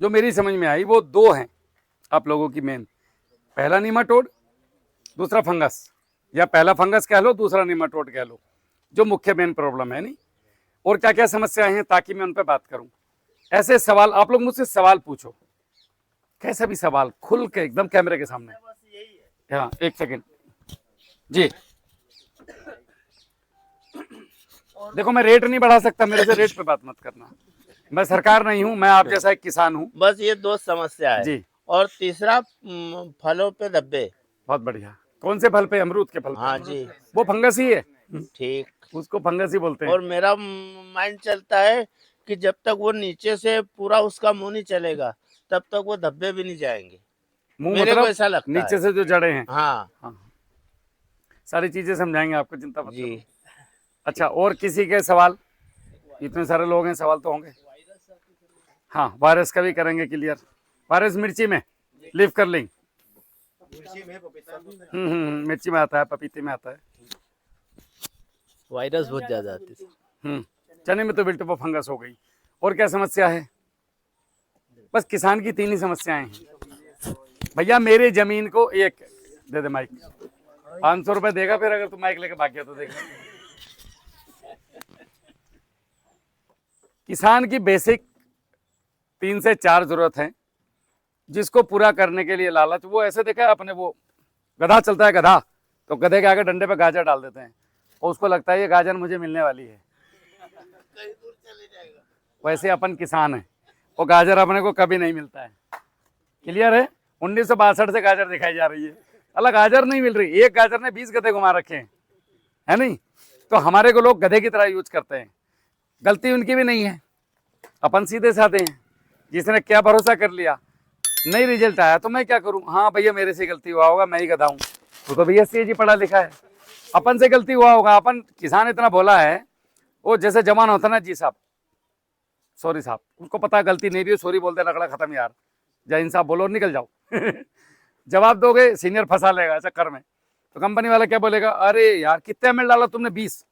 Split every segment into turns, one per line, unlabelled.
जो मेरी समझ में आई वो दो हैं आप लोगों की मेन। पहला नीमाटोड, दूसरा फंगस, या पहला फंगस कह लो, दूसरा नीमाटोड कह लो, जो मुख्य मेन प्रॉब्लम है। नहीं, और क्या क्या समस्याएं हैं ताकि मैं उन पर बात करूं। ऐसे सवाल आप लोग मुझसे सवाल पूछो, कैसा भी सवाल, खुल के एकदम कैमरे के सामने। हाँ, एक सेकंड जी। देखो, मैं रेट नहीं बढ़ा सकता, मेरे से रेट पे बात मत करना। मैं सरकार नहीं हूं, मैं आप जैसा एक किसान हूं।
बस ये दो समस्या है
जी।
और तीसरा फलों पे धब्बे।
बहुत बढ़िया। कौन से फल पे? अमरूद के फल पे?
हाँ जी।
वो फंगस ही है,
ठीक।
उसको फंगस ही बोलते हैं।
और मेरा माइंड चलता है कि जब तक वो नीचे से पूरा उसका मुंह नहीं चलेगा तब तक वो धब्बे भी नहीं जाएंगे।
मुंह
मेरे को
मतलब
ऐसा लगता
नीचे
है।
से जो जड़ें हैं।
हाँ
हाँ, सारी चीजें समझाएंगे आपको, चिंता मत
जी।
करो। अच्छा, और किसी के सवाल? इतने सारे लोग हैं, सवाल तो होंगे। हाँ, वायरस का भी करेंगे क्लियर। वायरस मिर्ची में, लीफ कर्लिंग, मिर्ची में आता है, पपीते में आता है।
वायरस बहुत ज्यादा आती है।
चने में तो विल्टिगो फंगस हो गई। और क्या समस्या है? बस किसान की तीन ही समस्याएं हैं भैया। मेरी जमीन को एक दे दे माइक, 500 रुपए देगा फिर, अगर तू माइक लेके भाग गया तो देगा। किसान की बेसिक 3 से 4 जरूरत है, जिसको पूरा करने के लिए लालच। वो ऐसे देखा है अपने, वो गधा चलता है, गधा, तो गधे के आगे डंडे पे गाजर डाल देते हैं और उसको लगता है ये गाजर मुझे मिलने वाली है। वैसे अपन किसान है, वो गाजर अपने को कभी नहीं मिलता है। क्लियर है? 1962 से गाजर दिखाई जा रही है, अलग गाजर नहीं मिल रही। एक गाजर ने 20 गधे घुमा रखे हैं, है नहीं? तो हमारे को लोग गधे की तरह यूज करते हैं। गलती उनकी भी नहीं है, अपन सीधे साधे हैं। जिसने क्या भरोसा कर लिया, नहीं रिजल्ट आया तो मैं क्या करूं? हाँ भैया, मेरे से गलती हुआ होगा, मैं ही गधा हूं। तो भैया सीएजी पढ़ा लिखा है, अपन से गलती हुआ होगा। अपन किसान इतना भोला है, वो जैसे जवान होता ना, जी साहब, सॉरी साहब, उसको पता गलती नहीं भी, सॉरी बोलते, रगड़ा खत्म यार, जय हिंद साहब बोलो, निकल जाओ। जवाब दोगे, सीनियर फंसा लेगा चक्कर में। तो कंपनी वाला क्या बोलेगा? अरे यार, कितने एमएल डाला तुमने? 20।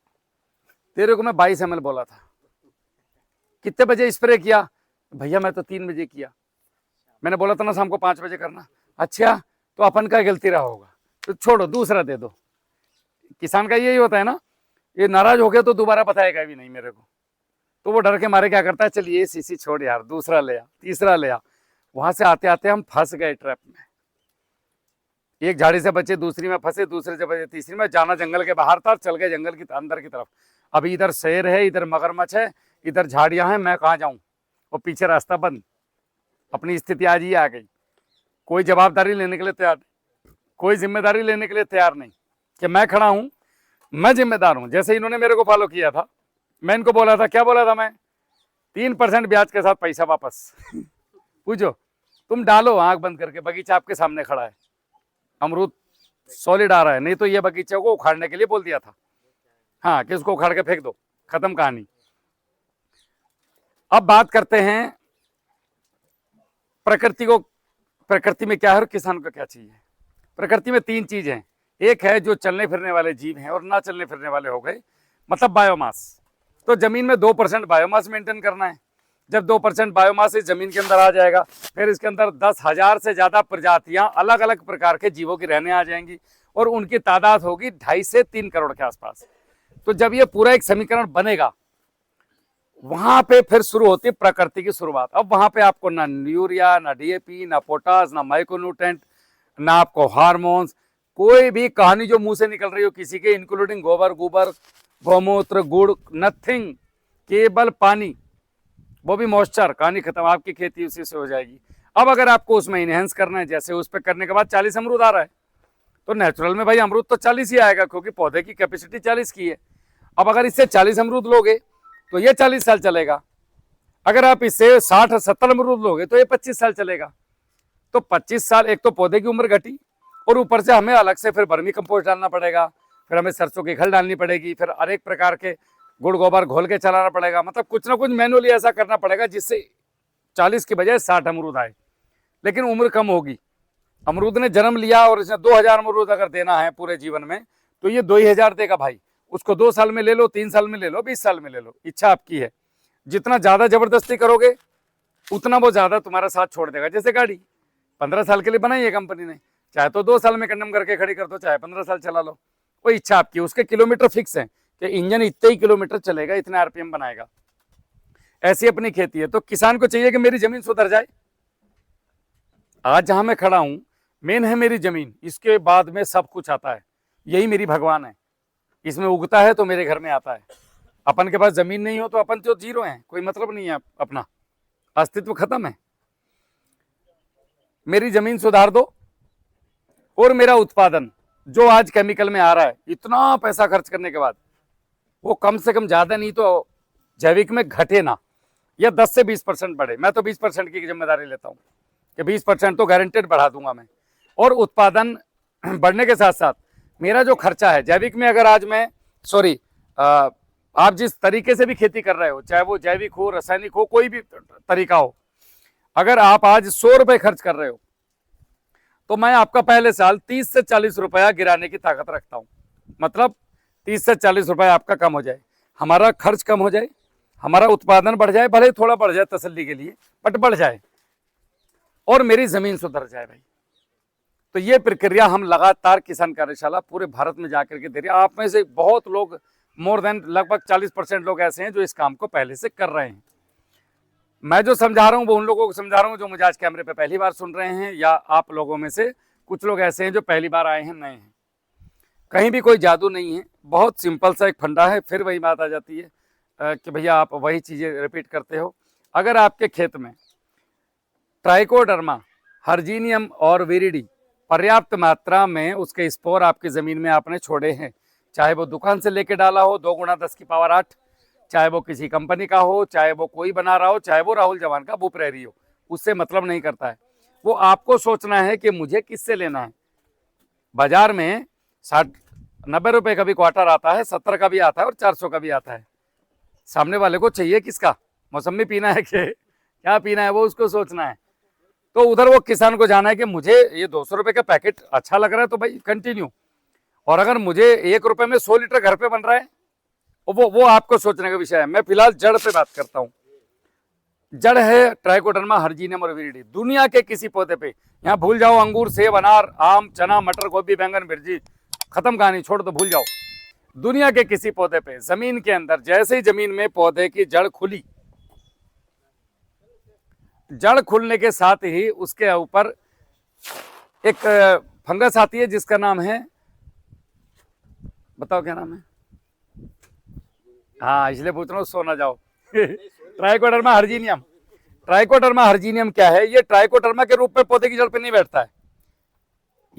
तेरे को मैं 22 एमएल बोला था। कितने बजे स्प्रे किया? भैया मैं तो 3 बजे किया, मैंने बोला था ना शाम को 5 बजे करना। अच्छा, तो अपन का गलती रहा होगा, तो छोड़ो, दूसरा दे दो। किसान का यही होता है ना, ये नाराज हो गया तो दोबारा बताएगा भी नहीं मेरे को। तो वो डर के मारे क्या करता है, चलिए सीसी छोड़ यार, दूसरा ले आ, तीसरा ले आ। वहां से आते आते हम फंस गए ट्रैप में। एक झाड़ी से बचे, दूसरी में फंसे, दूसरे से बचे, तीसरी में। जाना जंगल के बाहर था, चल गए जंगल की अंदर की तरफ। अभी इधर शेर है, इधर मगरमच्छ है, इधर झाड़ियां हैं, मैं कहाँ जाऊं? और पीछे रास्ता बंद। अपनी स्थिति आज ही आ गई। कोई जवाबदारी लेने के लिए तैयार नहीं, कोई जिम्मेदारी लेने के लिए तैयार नहीं कि मैं खड़ा हूं, मैं जिम्मेदार हूं। जैसे इन्होंने मेरे को फॉलो किया था, मैं इनको बोला था, क्या बोला था मैं? 3% ब्याज के साथ पैसा वापस। पूछो, तुम डालो आंख बंद करके, बगीचा आपके सामने खड़ा है, अमरूद सॉलिड आ रहा है। नहीं तो ये बगीचे को उखाड़ने के लिए बोल दिया था, हाँ, कि उसको उखाड़ के फेंक दो, खत्म कहानी। अब बात करते हैं प्रकृति को। प्रकृति में क्या है और किसान को क्या चाहिए? प्रकृति में 3 चीज हैं। एक है जो चलने फिरने वाले जीव हैं और ना चलने फिरने वाले हो गए, मतलब बायोमास। तो जमीन में 2% बायोमास मेंटेन करना है। जब 2% बायोमास इस जमीन के अंदर आ जाएगा, फिर इसके अंदर 10,000 से ज्यादा प्रजातियां अलग अलग प्रकार के जीवों की रहने आ जाएंगी और उनकी तादाद होगी 2.5 से 3 करोड़ के आसपास। तो जब ये पूरा एक समीकरण बनेगा, वहां पे फिर शुरू होती है प्रकृति की शुरुआत। अब वहां पे आपको ना यूरिया, ना डीएपी, ना पोटास, ना माइक्रोन्यूट्रेंट, ना आपको हार्मोन्स, कोई भी कहानी जो मुंह से निकल रही हो किसी के, इंक्लूडिंग गोबर, गोबर, गौमूत्र, गुड़, नथिंग, केवल पानी, वो भी मॉइस्चर, कहानी खत्म। आपकी खेती उसी से हो जाएगी। अब अगर आपको उसमें इनहेंस करना है, जैसे उस पर करने के बाद 40 अमरूद आ रहा है, तो नेचुरल में भाई अमरूद तो 40 ही आएगा, क्योंकि पौधे की कैपेसिटी 40 की है। अब अगर इससे 40 अमरूद लोगे तो ये 40 साल चलेगा। अगर आप इससे 60-70 अमरूद लोगे तो ये 25 साल चलेगा। तो 25 साल, एक तो पौधे की उम्र घटी, और ऊपर से हमें अलग से फिर वर्मी कंपोस्ट डालना पड़ेगा, फिर हमें सरसों की खल डालनी पड़ेगी, फिर अनेक प्रकार के गुड़ गोबर घोल के चलाना पड़ेगा। मतलब कुछ ना कुछ मैनुअली ऐसा करना पड़ेगा जिससे 40 की बजाय 60 अमरूद आए, लेकिन उम्र कम होगी। अमरूद ने जन्म लिया और इसने 2000 अमरूद अगर देना है पूरे जीवन में, तो ये 2000 देगा भाई। उसको 2 साल में ले लो, 3 साल में ले लो, 20 साल में ले लो, इच्छा आपकी है। जितना ज्यादा जबरदस्ती करोगे उतना वो ज़्यादा तुम्हारा साथ छोड़ देगा। जैसे गाड़ी 15 साल के लिए बनाई है कंपनी ने, चाहे तो 2 साल में कंडम करके खड़ी कर दो, चाहे 15 साल चला लो, कोई इच्छा आपकी। उसके किलोमीटर फिक्स है कि इंजन इतने ही किलोमीटर चलेगा, इतने आरपीएम बनाएगा। ऐसी अपनी खेती है। तो किसान को चाहिए कि मेरी जमीन सुधर जाए। आज जहां मैं खड़ा हूं मेन है मेरी जमीन, इसके बाद में सब कुछ आता है। यही मेरी भगवान है, इसमें उगता है तो मेरे घर में आता है। अपन के पास जमीन नहीं हो तो अपन तो जीरो हैं, कोई मतलब नहीं है, अपना अस्तित्व खत्म है। मेरी जमीन सुधार दो और मेरा उत्पादन जो आज केमिकल में आ रहा है, इतना पैसा खर्च करने के बाद वो कम से कम ज्यादा नहीं तो जैविक में घटे ना, या 10 से 20% बढ़े। मैं तो 20% की जिम्मेदारी लेता हूं कि 20% तो गारंटेड बढ़ा दूंगा मैं। और उत्पादन बढ़ने के साथ साथ मेरा जो खर्चा है जैविक में, अगर आज मैं आप जिस तरीके से भी खेती कर रहे हो, चाहे वो जैविक हो, रासायनिक हो, कोई भी तरीका हो, अगर आप आज 100 रुपए खर्च कर रहे हो तो मैं आपका पहले साल 30 से 40 रुपया गिराने की ताकत रखता हूं। मतलब 30 से 40 रुपया आपका कम हो जाए, हमारा खर्च कम हो जाए, हमारा उत्पादन बढ़ जाए, भले थोड़ा बढ़ जाए तसल्ली के लिए, बट बढ़ जाए, और मेरी जमीन सुधर जाए भाई। तो ये प्रक्रिया हम लगातार किसान कार्यशाला पूरे भारत में जाकर के दे रहे हैं। आप में से बहुत लोग, मोर देन लगभग 40% लोग ऐसे हैं जो इस काम को पहले से कर रहे हैं। मैं जो समझा रहा हूँ वो उन लोगों को समझा रहा हूँ जो मुझे आज कैमरे पे पहली बार सुन रहे हैं, या आप लोगों में से कुछ लोग ऐसे हैं जो पहली बार आए हैं, नए हैं। कहीं भी कोई जादू नहीं है, बहुत सिंपल सा एक फंडा है। फिर वही बात आ जाती है कि भैया आप वही चीज़ें रिपीट करते हो। अगर आपके खेत में ट्राइकोडर्मा, हर्जीनियम और विरिडी पर्याप्त मात्रा में उसके स्पोर आपकी ज़मीन में आपने छोड़े हैं, चाहे वो दुकान से लेके डाला हो 2 × 10 की पावर 8, चाहे वो किसी कंपनी का हो, चाहे वो कोई बना रहा हो, चाहे वो राहुल जवान का बुपरेरी हो, उससे मतलब नहीं करता है। वो आपको सोचना है कि मुझे किससे लेना है। बाजार में 60-90 रुपए का भी क्वार्टर आता है, 70 का भी आता है और 400 का भी आता है। सामने वाले को चाहिए किसका, मौसमी पीना है कि क्या पीना है, वो उसको सोचना है। तो उधर वो किसान को जाना है कि मुझे ये 200 रुपए का पैकेट अच्छा लग रहा है तो भाई कंटिन्यू, और अगर मुझे 1 रुपए में 100 लीटर घर पे बन रहा है, वो आपको सोचने का विषय है। मैं फिलहाल जड़ पे बात करता हूँ। जड़ है ट्राइकोडर्मा, हर्जीनियम और विरिडी। दुनिया के किसी पौधे पे, यहाँ भूल जाओ अंगूर, सेब, अनार, आम, चना, मटर, गोभी, बैंगन, मिर्ची, खत्म कहानी, छोड़ दो, भूल जाओ। दुनिया के किसी पौधे पे जमीन के अंदर जैसे ही जमीन में पौधे की जड़ खुली, जड़ खुलने के साथ ही उसके ऊपर एक फंगस आती है जिसका नाम है, बताओ क्या नाम है? हाँ, इसलिए पूछ रहा हूँ, सो ना जाओ। ट्राइकोडर्मा हर्जीनियम। ट्राइकोडर्मा हर्जीनियम क्या है? ये ट्राइकोडर्मा के रूप में पौधे की जड़ पे नहीं बैठता है।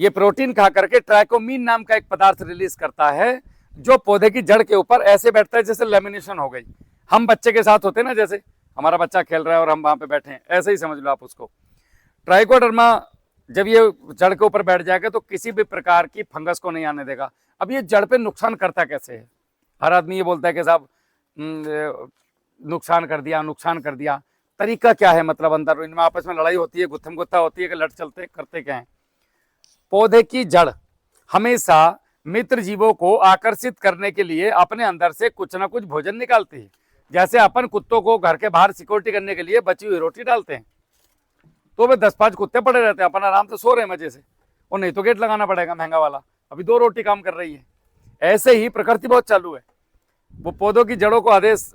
ये प्रोटीन खा करके ट्राइकोमीन नाम का एक पदार्थ रिलीज करता है जो पौधे की जड़ के ऊपर ऐसे बैठता है जैसे लेमिनेशन हो गई। हम बच्चे के साथ होते हैं ना, जैसे हमारा बच्चा खेल रहा है और हम वहां पे बैठे हैं, ऐसे ही समझ लो आप उसको। ट्राइकोडर्मा जब ये जड़ के ऊपर बैठ जाएगा तो किसी भी प्रकार की फंगस को नहीं आने देगा। अब ये जड़ पे नुकसान करता कैसे है? हर आदमी ये बोलता है कि साहब नुकसान कर दिया, नुकसान कर दिया। तरीका क्या है? मतलब अंदर इनमें आपस में लड़ाई होती है, गुत्थम गुत्था होती है कि लड़ चलते करते क्या है? पौधे की जड़ हमेशा मित्र जीवों को आकर्षित करने के लिए अपने अंदर से कुछ ना कुछ भोजन निकालती है। जैसे अपन कुत्तों को घर के बाहर सिक्योरिटी करने के लिए बची हुई रोटी डालते हैं, तो वे 10-5 कुत्ते पड़े रहते हैं, अपन आराम से सो रहे हैं मजे से, और नहीं तो गेट लगाना पड़ेगा महंगा वाला, अभी 2 रोटी काम कर रही है। ऐसे ही प्रकृति बहुत चालू है। वो पौधों की जड़ों को आदेश,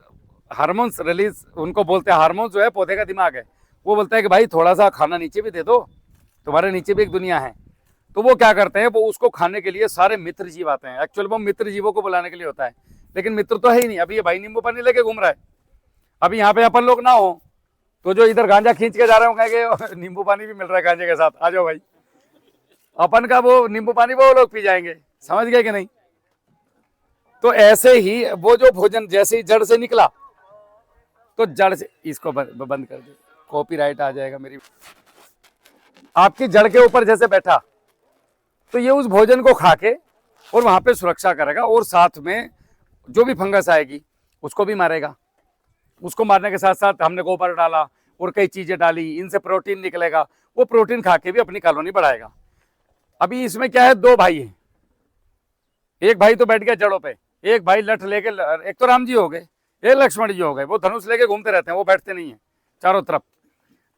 हार्मोन्स रिलीज उनको बोलते हैं। हार्मोन्स जो है पौधे का दिमाग है, वो बोलता है कि भाई थोड़ा सा खाना नीचे भी दे दो, तुम्हारे नीचे भी एक दुनिया है। तो वो क्या करते हैं, वो उसको खाने के लिए सारे मित्र जीव आते हैं। एक्चुअली वो मित्र जीवों को बुलाने के लिए होता है, लेकिन मित्र तो है ही नहीं। अभी ये भाई नींबू पानी लेके घूम रहा है, अभी यहाँ पे अपन लोग ना हो तो जो इधर गांजा खींच के जा रहे हो कहेंगे नींबू पानी भी मिल रहा है गांजे के साथ, आ जाओ भाई। अपन का वो नींबू पानी वो लोग पी जाएंगे, समझ गए कि नहीं? तो ऐसे ही वो जो भोजन जैसे ही जड़ से निकला तो जड़ से, इसको बंद कर दे, कॉपीराइट आ जाएगा मेरी। आपकी जड़ के ऊपर जैसे बैठा तो ये उस भोजन को खा के और वहां पे सुरक्षा करेगा, और साथ में जो भी फंगस आएगी उसको भी मारेगा। उसको मारने के साथ साथ हमने गोबर डाला और कई चीजें डाली, इनसे प्रोटीन निकलेगा, वो प्रोटीन खा के भी अपनी कॉलोनी बढ़ाएगा। अभी इसमें क्या है, 2 भाई हैं, एक भाई तो बैठ गया जड़ों पे, एक भाई लठ लेके, एक तो राम जी हो गए, एक लक्ष्मण जी हो गए, वो धनुष लेके घूमते रहते हैं, वो बैठते नहीं है चारों तरफ।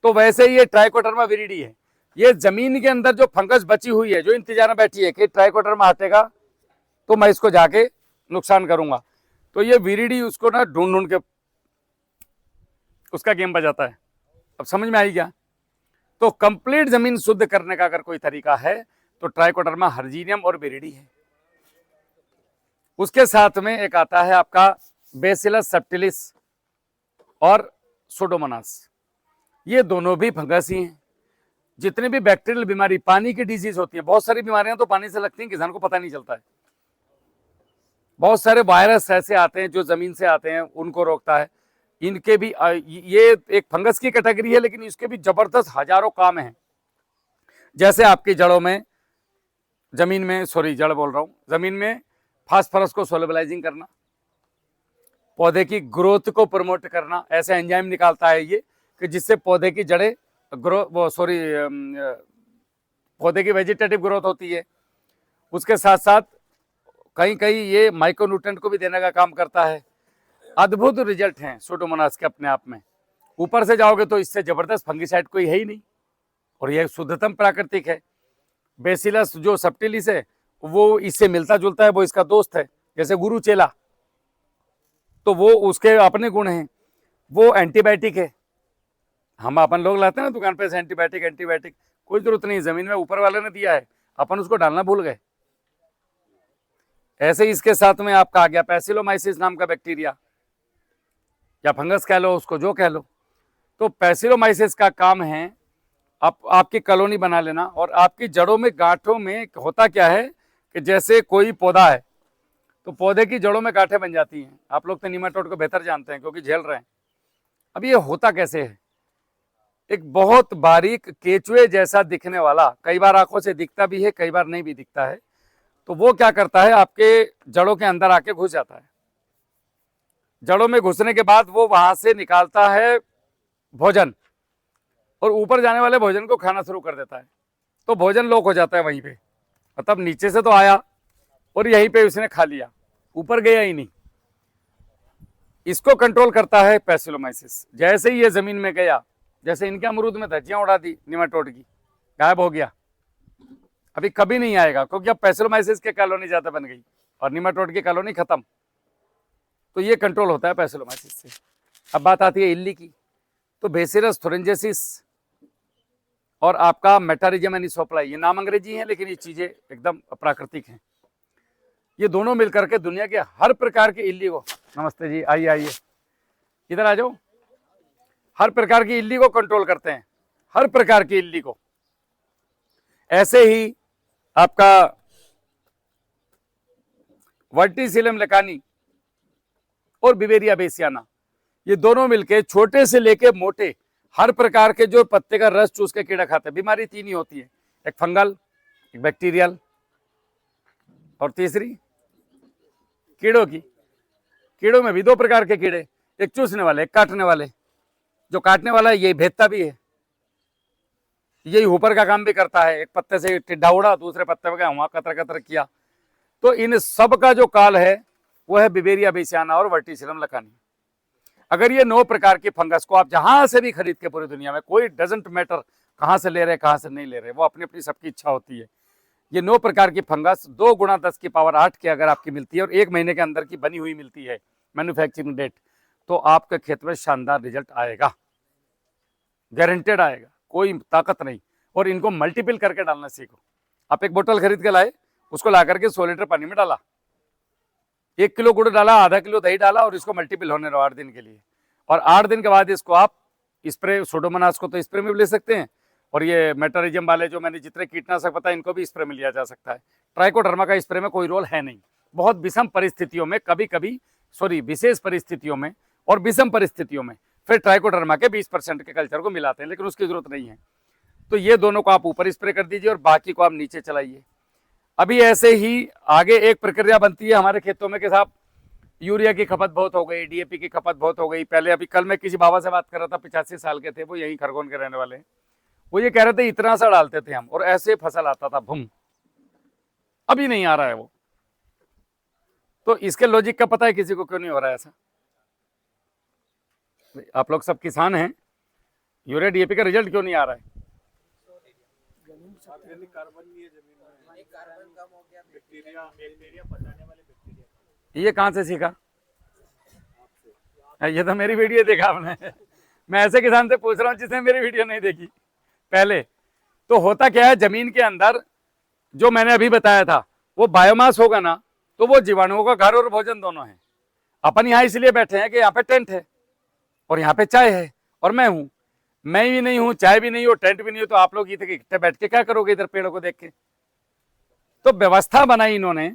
तो वैसे ही ये ट्राइकोडर्मा विरिडी है। ये जमीन के अंदर जो फंगस बची हुई है, जो इंतजार में बैठी है कि ट्राइकोडर्मा हटेगा तो मैं इसको जाके नुकसान करूंगा, तो ये विरिडी उसको ना ढूंढ ढूंढ के उसका गेम बजाता है। अब समझ में आई क्या? तो कंप्लीट जमीन शुद्ध करने का अगर कोई तरीका है तो ट्राइकोडर्मा हर्जिनियम और विरिडी है। उसके साथ में एक आता है आपका बेसिलस सब्टिलिस और सुडोमोनास। ये दोनों भी फंगस ही हैं। जितनी भी बैक्टीरियल बीमारी, पानी की डिजीज होती है, बहुत सारी बीमारियां तो पानी से लगती हैं, किसान को पता नहीं चलता है। बहुत सारे वायरस ऐसे आते हैं जो जमीन से आते हैं, उनको रोकता है। इनके भी ये एक फंगस की कैटेगरी है, लेकिन इसके भी जबरदस्त हजारों काम हैं। जैसे आपकी जड़ों में, जमीन में, सॉरी जड़ बोल रहा हूं, जमीन में फास्फोरस को सोलबलाइजिंग करना, पौधे की ग्रोथ को प्रमोट करना। ऐसे एंजाइम निकालता है ये कि जिससे पौधे की जड़ें पौधे की वेजिटेटिव ग्रोथ होती है। उसके साथ साथ कहीं कहीं ये माइक्रोन्यूट्रेंट को भी देने का काम करता है। अद्भुत रिजल्ट हैं सुडोमोनास के अपने आप में। ऊपर से जाओगे तो इससे जबरदस्त फंगिसाइड कोई है ही नहीं, और यह शुद्धतम प्राकृतिक है। बेसिलस जो सब्टिलिस है वो इससे मिलता जुलता है, वो इसका दोस्त है, जैसे गुरु चेला, तो वो उसके अपने गुण हैं। वो एंटीबायोटिक है। हम अपन लोग लाते हैं ना दुकान पे से एंटीबायोटिक, कोई जरूरत नहीं, जमीन में ऊपर वाले ने दिया है, अपन उसको डालना भूल गए। ऐसे ही इसके साथ में आपका आ गया पैसिलोमाइसिस नाम का बैक्टीरिया, या फंगस कह लो, उसको जो कह लो। तो पैसिलोमाइसिस का काम है आपकी कॉलोनी बना लेना, और आपकी जड़ों में, गांठों में होता क्या है कि जैसे कोई पौधा है तो पौधे की जड़ों में गांठें बन जाती हैं। आप लोग तो नीमाटोड को बेहतर जानते हैं क्योंकि झेल रहे हैं। अब ये होता कैसे है? एक बहुत बारीक केचुए जैसा दिखने वाला, कई बार आंखों से दिखता भी है, कई बार नहीं भी दिखता है, तो वो क्या करता है, आपके जड़ों के अंदर आके घुस जाता है। जड़ों में घुसने के बाद वो वहां से निकालता है भोजन, और ऊपर जाने वाले भोजन को खाना शुरू कर देता है। तो भोजन लॉक हो जाता है वहीं पे, मतलब नीचे से तो आया और यहीं पे उसने खा लिया, ऊपर गया ही नहीं। इसको कंट्रोल करता है पैसिलोमाइसिस। जैसे ही ये जमीन में गया, जैसे इनके अमरूद में धज्जियां उड़ा दी निमाटोड की, गायब हो गया। अभी कभी नहीं आएगा क्योंकि अब पैसिलोमाइसिस की कॉलोनी ज्यादा बन गई और निमाटोड की कॉलोनी खत्म। तो ये कंट्रोल होता है पैसिलोमाइसिस से। अब बात आती है इल्ली की। तो बेसिलस थुरिंजेसिस और आपका मेटारिजियम एनिसोप्लाई, ये नाम अंग्रेजी हैं लेकिन ये चीजें एकदम प्राकृतिक हैं। ये दोनों मिलकर के दुनिया के हर प्रकार की इल्ली को, नमस्ते जी, आइए आइए, इधर आ जाओ, हर प्रकार की इल्ली को कंट्रोल करते हैं, हर प्रकार की इल्ली को। ऐसे ही आपका वर्टिसिलम लेकानी और बिवेरिया बेसियाना, ये दोनों मिलके छोटे से लेके मोटे हर प्रकार के जो पत्ते का रस चूस के कीड़ा खाते हैं। बीमारी तीन ही होती है, एक फंगल, एक बैक्टीरियल, और तीसरी कीड़ों की। कीड़ों में भी दो प्रकार के कीड़े, एक चूसने वाले, एक काटने वाले। जो काटने वाला है ये भेदता भी है, यही ऊपर का काम भी करता है। एक पत्ते से टिड्डा उड़ा, दूसरे पत्ते पे गया, वहां कतर कतर किया। तो इन सब का जो काल है वो है बिवेरिया बेसियाना और वर्टिसिलम लेकानी। अगर ये 9 प्रकार की फंगस को आप जहां से भी खरीद के पूरी दुनिया में, कोई डजेंट मैटर कहां से ले रहे कहां से नहीं ले रहे, वो अपनी अपनी सबकी इच्छा होती है। ये 9 प्रकार की फंगस 2 गुणा 10 की पावर 8 की अगर आपकी मिलती है और 1 महीने के अंदर की बनी हुई मिलती है मैन्युफैक्चरिंग डेट, तो आपके खेत में शानदार रिजल्ट आएगा, गारंटेड आएगा, कोई ताकत नहीं। और इनको मल्टीपल करके डालना सीखो। आप एक बोतल खरीद के लाए, उसको ला करके 100 लीटर पानी में डाला, 1 किलो गुड़ डाला, आधा किलो दही डाला, और इसको मल्टीपल होने दो 8 दिन के लिए। और 8 दिन के बाद इसको आप स्प्रे, सुडोमोनास को तो स्प्रे में भी ले सकते हैं, और ये मेटारिजियम वाले जो मैंने जितने कीटनाशक बताए इनको भी स्प्रे में लिया जा सकता है। ट्राइकोडर्मा का स्प्रे में कोई रोल है नहीं। बहुत विषम परिस्थितियों में, कभी कभी, सॉरी विशेष परिस्थितियों में और विषम परिस्थितियों में फिर ट्राइकोडर्मा के 20% के कल्चर को मिलाते हैं, लेकिन उसकी जरूरत नहीं है। तो ये दोनों को आप ऊपर स्प्रे कर दीजिए और बाकी को आप नीचे चलाइए। अभी ऐसे ही आगे एक प्रक्रिया बनती है हमारे खेतों में कि साहब यूरिया की खपत बहुत हो गई, डीएपी की खपत बहुत हो गई। पहले, अभी कल मैं किसी बाबा से बात कर रहा था, 85 साल के थे, वो यहीं खरगोन के रहने वाले हैं। वो ये कह रहे थे इतना सा डालते थे हम और ऐसे फसल आता था भूम, अभी नहीं आ रहा है वो। तो इसके लॉजिक का पता है किसी को क्यों नहीं हो रहा है ऐसा? आप लोग सब किसान हैं, यूरिया डीएपी का रिजल्ट क्यों नहीं आ रहा है? ये कहाँ से सीखा? ये तो मेरी वीडियो देखा आपने। मैं ऐसे किसान से पूछ रहा हूँ जिसने मेरी वीडियो नहीं देखी पहले। तो होता क्या है, जमीन के अंदर जो मैंने अभी बताया था वो बायोमास होगा ना, तो वो जीवाणुओं का घर और भोजन दोनों है। अपन यहाँ इसलिए बैठे हैं कि यहाँ पे टेंट है और यहाँ पे चाय है और मैं हूँ। मैं भी नहीं हूँ, चाय भी नहीं हो, टेंट भी नहीं हो, तो आप लोग इकट्ठे बैठ के क्या करोगे इधर पेड़ों को देख के? तो व्यवस्था बनाई इन्होंने,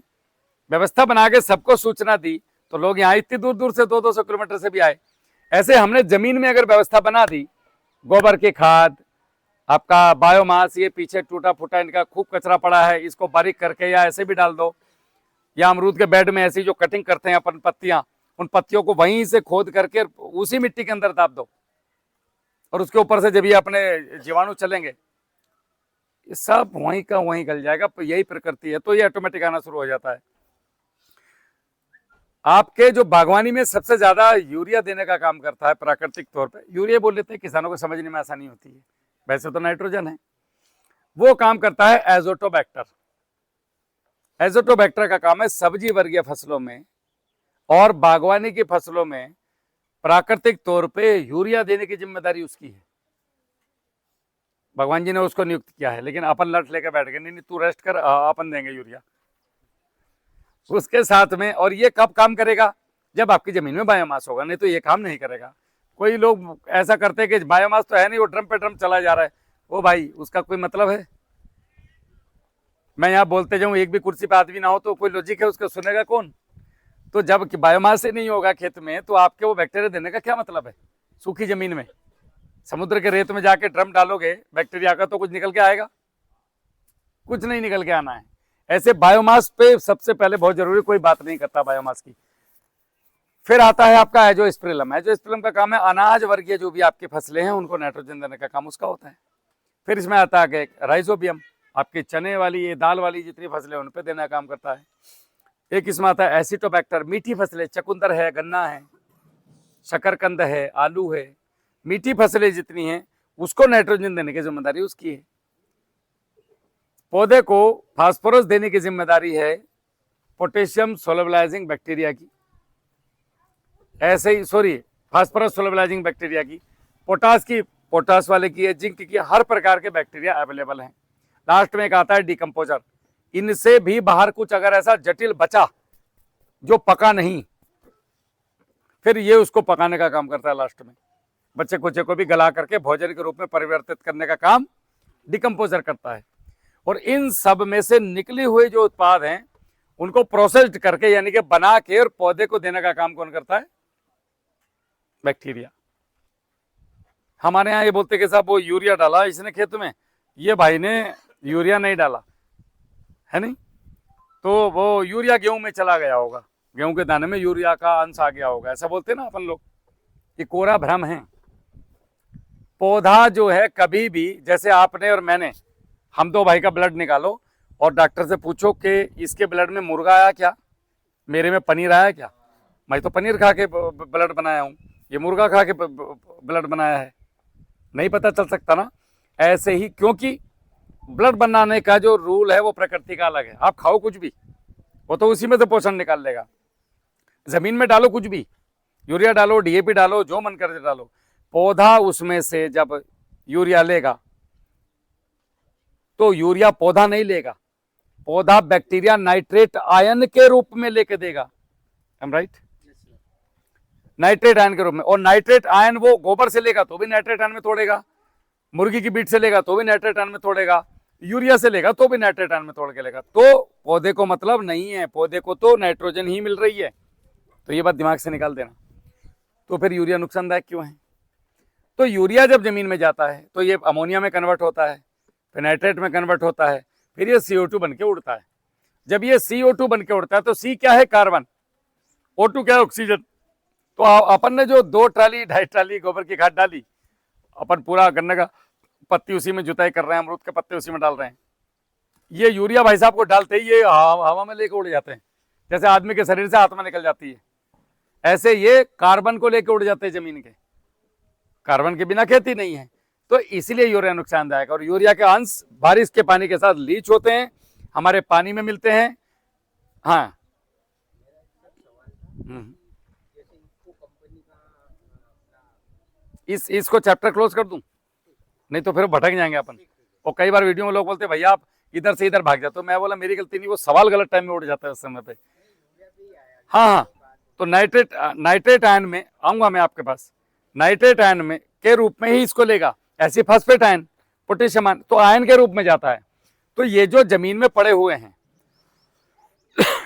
व्यवस्था बना के सबको सूचना दी, तो लोग यहाँ इतनी दूर दूर से 200-200 किलोमीटर से भी आए। ऐसे हमने जमीन में अगर व्यवस्था बना दी, गोबर की खाद, आपका बायोमास, ये पीछे टूटा फूटा इनका खूब कचरा पड़ा है, इसको बारीक करके या ऐसे भी डाल दो, या अमरूद के बेड में ऐसी जो कटिंग करते हैं अपन पत्तियां, उन पत्तियों को वहीं से खोद करके उसी मिट्टी के अंदर दाब दो, और उसके ऊपर से जब ये अपने जीवाणु चलेंगे, ये सब वहीं का वहीं गल जाएगा। यही प्रकृति है, तो ये ऑटोमेटिक आना शुरू हो जाता है। आपके जो बागवानी में सबसे ज्यादा यूरिया देने का काम करता है प्राकृतिक तौर पे, यूरिया बोल लेते हैं, किसानों को समझने में आसानी होती है, वैसे तो नाइट्रोजन है। वो काम करता है एजोटोबैक्टर। एजोटोबैक्टर का काम है सब्जी वर्गीय फसलों में और बागवानी की फसलों में प्राकृतिक तौर पे यूरिया देने की जिम्मेदारी उसकी है। भगवान जी ने उसको नियुक्त किया है, लेकिन अपन लट लेकर बैठ गए, नहीं तू रेस्ट कर, अपन देंगे यूरिया उसके साथ में। और ये कब काम करेगा? जब आपकी जमीन में बायोमास होगा, नहीं तो ये काम नहीं करेगा। कोई लोग ऐसा करते हैं कि बायोमास तो है नहीं, वो ड्रम पे ड्रम चला जा रहा है। ओ भाई, उसका कोई मतलब है? मैं यहाँ बोलते जाऊँ, एक भी कुर्सी पे आदमी ना हो तो कोई लॉजिक है? उसका सुनेगा कौन? तो जब बायोमास से नहीं होगा खेत में, तो आपके वो बैक्टीरिया देने का क्या मतलब है? सूखी जमीन में, समुद्र के रेत में जाके ड्रम डालोगे बैक्टीरिया का, तो कुछ निकल के आएगा? कुछ नहीं निकल के आना है। ऐसे बायोमास पे सबसे पहले बहुत जरूरी, कोई बात नहीं करता बायोमास की। फिर आता है आपका एजोस्पेरिलम। एजोस्पेरिलम का काम है अनाज वर्गीय जो भी आपकी फसलें हैं उनको नाइट्रोजन देने का काम उसका होता है। फिर इसमें आता है राइजोबियम, आपके चने वाली, ये दाल वाली जितनी फसलें उन पर देने का काम करता है। एक इसमें आता है एसिटोबैक्टर, मीठी फसलें, चकुंदर है, गन्ना है, शकरकंद है, आलू है, मीठी फसलें जितनी हैं उसको नाइट्रोजन देने की जिम्मेदारी उसकी है। पौधे को फास्फोरस देने की जिम्मेदारी है पोटेशियम सोलबिलाइजिंग बैक्टीरिया की, ऐसे ही फास्फोरस सोलबिलाइजिंग बैक्टीरिया की, पोटास की, पोटास वाले की है, जिंक की, हर प्रकार के बैक्टीरिया अवेलेबल हैं। लास्ट में एक आता है डिकम्पोजर। इनसे भी बाहर कुछ अगर ऐसा जटिल बचा जो पका नहीं, फिर ये उसको पकाने का काम करता है। लास्ट में बच्चे कुचे को भी गला करके भोजन के रूप में परिवर्तित करने का काम डिकम्पोजर करता है। और इन सब में से निकले हुए जो उत्पाद हैं उनको प्रोसेस्ड करके, यानी कि बना के, और पौधे को देने का काम कौन करता है? बैक्टीरिया। हमारे यहाँ ये बोलते कि साहब वो यूरिया डाला इसने खेत में, ये भाई ने यूरिया नहीं डाला है, नहीं तो वो यूरिया गेहूं में चला गया होगा, गेहूं के दाने में यूरिया का अंश आ गया होगा, ऐसा बोलते हैं ना अपन लोग। ये कोरा भ्रम है। पौधा जो है कभी भी, जैसे आपने और मैंने, हम दो भाई का ब्लड निकालो और डॉक्टर से पूछो कि इसके ब्लड में मुर्गा आया क्या, मेरे में पनीर आया क्या? मैं तो पनीर खा के ब्लड बनाया हूँ, ये मुर्गा खा के ब्लड बनाया है, नहीं पता चल सकता ना। ऐसे ही, क्योंकि ब्लड बनाने का जो रूल है वो प्रकृति का अलग है। आप खाओ कुछ भी, वो तो उसी में से पोषण निकाल लेगा। जमीन में डालो कुछ भी, यूरिया डालो, डीएपी डालो, जो मन कर डालो, पौधा उसमें से जब यूरिया लेगा तो यूरिया पौधा नहीं लेगा, पौधा बैक्टीरिया नाइट्रेट आयन के रूप में लेके देगा। M right? नाइट्रेट आयन के रूप में। और नाइट्रेट आयन वो गोबर से लेगा तो भी नाइट्रेट आयन में तोड़ेगा, मुर्गी की बीट से लेगा तो भी नाइट्रेट आयन में तोड़ेगा, यूरिया से लेगा तो भी नाइट्रेट आयन में तोड़ के लेगा। तो पौधे को मतलब नहीं है, पौधे को तो नाइट्रोजन ही मिल रही है। तो ये बात दिमाग से निकाल देना। तो फिर यूरिया नुकसानदायक क्यों है? तो यूरिया जब जमीन में जाता है तो ये अमोनिया में कन्वर्ट होता है, फिर नाइट्रेट में कन्वर्ट होता है, फिर ये CO2 बन के उड़ता है। जब ये CO2 बन के उड़ता है तो C क्या है? कार्बन। O2 क्या है? ऑक्सीजन। तो अपन ने जो 2 ट्राली 2.5 ट्राली गोबर की खाद डाली, अपन पूरा गन्ने का पत्ती उसी में जुताई कर रहे हैं, अमरूद के पत्ते उसी में डाल रहे हैं। ये यूरिया भाई साहब को डालते ही ये हवा में लेके उड़ जाते हैं, जैसे आदमी के शरीर से आत्मा निकल जाती है, ऐसे ये कार्बन को लेके उड़ जाते हैं जमीन के। कार्बन के बिना खेती नहीं है। तो इसीलिए यूरिया नुकसानदायक है। और यूरिया के अंश बारिश के पानी के साथ लीच होते हैं, हमारे पानी में मिलते हैं। हाँ इसको चैप्टर क्लोज कर दूं, नहीं तो फिर भटक जाएंगे अपन। और कई बार वीडियो में लोग बोलते हैं भैया आप इधर से इधर भाग जाते हो, मैं बोला मेरी गलती नहीं, वो सवाल गलत टाइम में उठ जाता है उस समय पे। हाँ हाँ, तो नाइट्रेट आयन में आऊंगा मैं आपके पास, नाइट्रेट आयन में के रूप में ही इसको लेगा, ऐसे फॉस्फेट आयन, पोटेशियम आयन, तो आयन के रूप में जाता है। तो ये जो जमीन में पड़े हुए हैं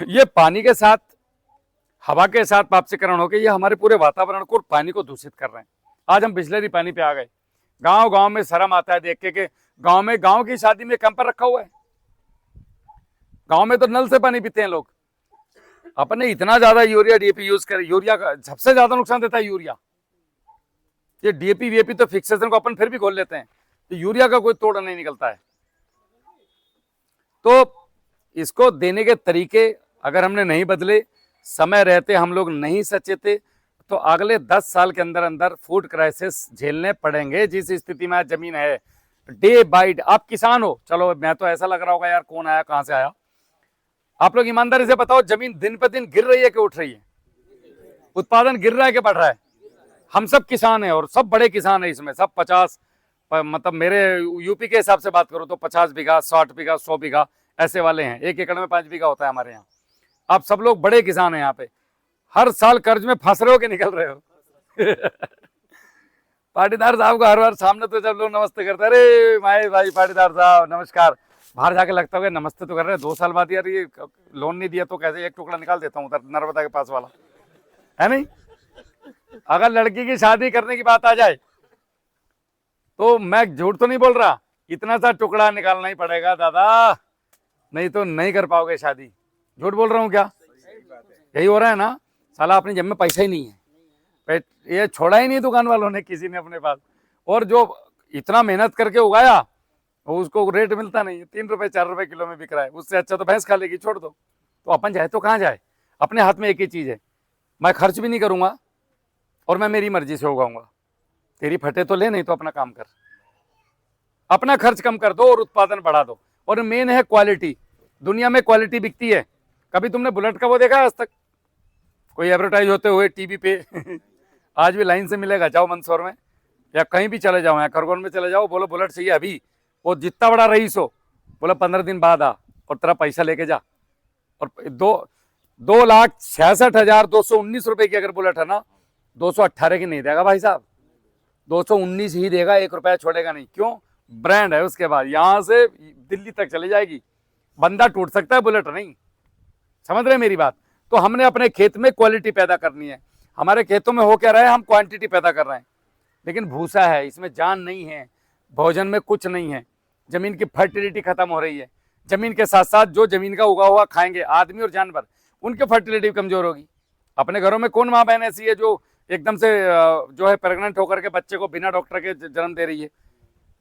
ये पानी के साथ, हवा के साथ वाष्पीकरण होकर ये हमारे पूरे वातावरण को, पानी को दूषित कर रहे हैं। आज हम बिस्लरी पानी पे आ गए। गांव गांव में शर्म आता है देख के गांव में, गांव की शादी में कैंपर रखा हुआ है। गांव में तो नल से पानी पीते हैं लोग। अपने इतना ज्यादा यूरिया डीएपी यूज कर, यूरिया का सबसे ज्यादा नुकसान देता है यूरिया। ये डीएपी वीएपी तो फिक्सेशन को अपन फिर भी खोल लेते हैं, तो यूरिया का कोई तोड़ नहीं निकलता है। तो इसको देने के तरीके अगर हमने नहीं बदले, समय रहते हम लोग नहीं सचेते, तो अगले 10 साल के अंदर अंदर फूड क्राइसिस झेलने पड़ेंगे। जिस स्थिति में आज जमीन है, डे बाय डे, आप किसान हो, चलो मैं तो ऐसा लग रहा होगा यार कौन आया कहां से आया, आप लोग ईमानदारी से बताओ जमीन दिन पर दिन गिर रही है कि उठ रही है? उत्पादन गिर रहा है कि बढ़ रहा है? हम सब किसान हैं और सब बड़े किसान हैं इसमें, सब 50 मतलब मेरे यूपी के हिसाब से बात करो तो 50 बीघा, 60 बीघा, 100 बीघा ऐसे वाले हैं। 1 एकड़ में 5 बीघा होता है हमारे यहाँ। आप सब लोग बड़े किसान हैं यहाँ पे। हर साल कर्ज में फंस रहे हो कि निकल रहे हो? पाटीदार साहब को हर बार सामने तो जब लोग नमस्ते करते हैं, अरे माए भाई पाटीदार साहब नमस्कार, बाहर जाके लगता है नमस्ते तो कर रहे हैं, 2 साल बाद यार ये लोन नहीं दिया तो कैसे एक टुकड़ा निकाल देता हूँ उधर नर्मदा के पास वाला, है नहीं? अगर लड़की की शादी करने की बात आ जाए तो मैं झूठ तो नहीं बोल रहा, इतना सा टुकड़ा निकालना ही पड़ेगा दादा, नहीं तो नहीं कर पाओगे शादी। झूठ बोल रहा हूँ क्या? यही हो रहा है ना? साला अपनी जेब में पैसा ही नहीं है, ये छोड़ा ही नहीं दुकान वालों ने किसी ने अपने पास, और जो इतना मेहनत करके उगाया उसको रेट मिलता नहीं है, 3 रुपए 4 रुपए किलो में बिक रहा है। उससे अच्छा तो भैंस खा लेगी, छोड़ दो। तो अपन जाए तो कहाँ जाए? अपने हाथ में एक ही चीज है, मैं खर्च भी नहीं करूंगा और मैं मेरी मर्जी से उगाऊंगा। तेरी फटे तो ले, नहीं तो अपना काम कर, अपना खर्च कम कर दो और उत्पादन बढ़ा दो। और मेन है क्वालिटी। दुनिया में क्वालिटी बिकती है। कभी तुमने बुलेट का वो देखा है आज तक कोई एडवर्टाइज होते हुए टीवी पे? आज भी लाइन से मिलेगा, जाओ मंदसौर में या कहीं भी चले जाओ, या खरगोन में चले जाओ, बोलो बुलेट चाहिए अभी, वो जितना बड़ा रईस हो बोला 15 दिन बाद आ और तेरा पैसा लेके जा। और 2,66,219 रुपए की अगर बुलेट है ना, 218 की नहीं देगा भाई साहब, 219 ही देगा, 1 रुपया छोड़ेगा नहीं। क्यों? ब्रांड है। उसके बाद यहां से दिल्ली तक चली जाएगी, बंदा टूट सकता है, बुलेट नहीं। समझ रहे मेरी बात? तो हमने अपने खेत में क्वालिटी पैदा करनी है। हमारे खेतों में हो क्या रहा है, हम क्वांटिटी पैदा कर रहे हैं, लेकिन भूसा है, इसमें जान नहीं है, भोजन में कुछ नहीं है, जमीन की फर्टिलिटी खत्म हो रही है। जमीन के साथ साथ जो जमीन का उगा हुआ खाएंगे आदमी और जानवर, उनकी फर्टिलिटी कमजोर होगी। अपने घरों में कौन माँ बहन ऐसी है जो एकदम से जो है प्रेग्नेंट होकर के बच्चे को बिना डॉक्टर के जन्म दे रही है?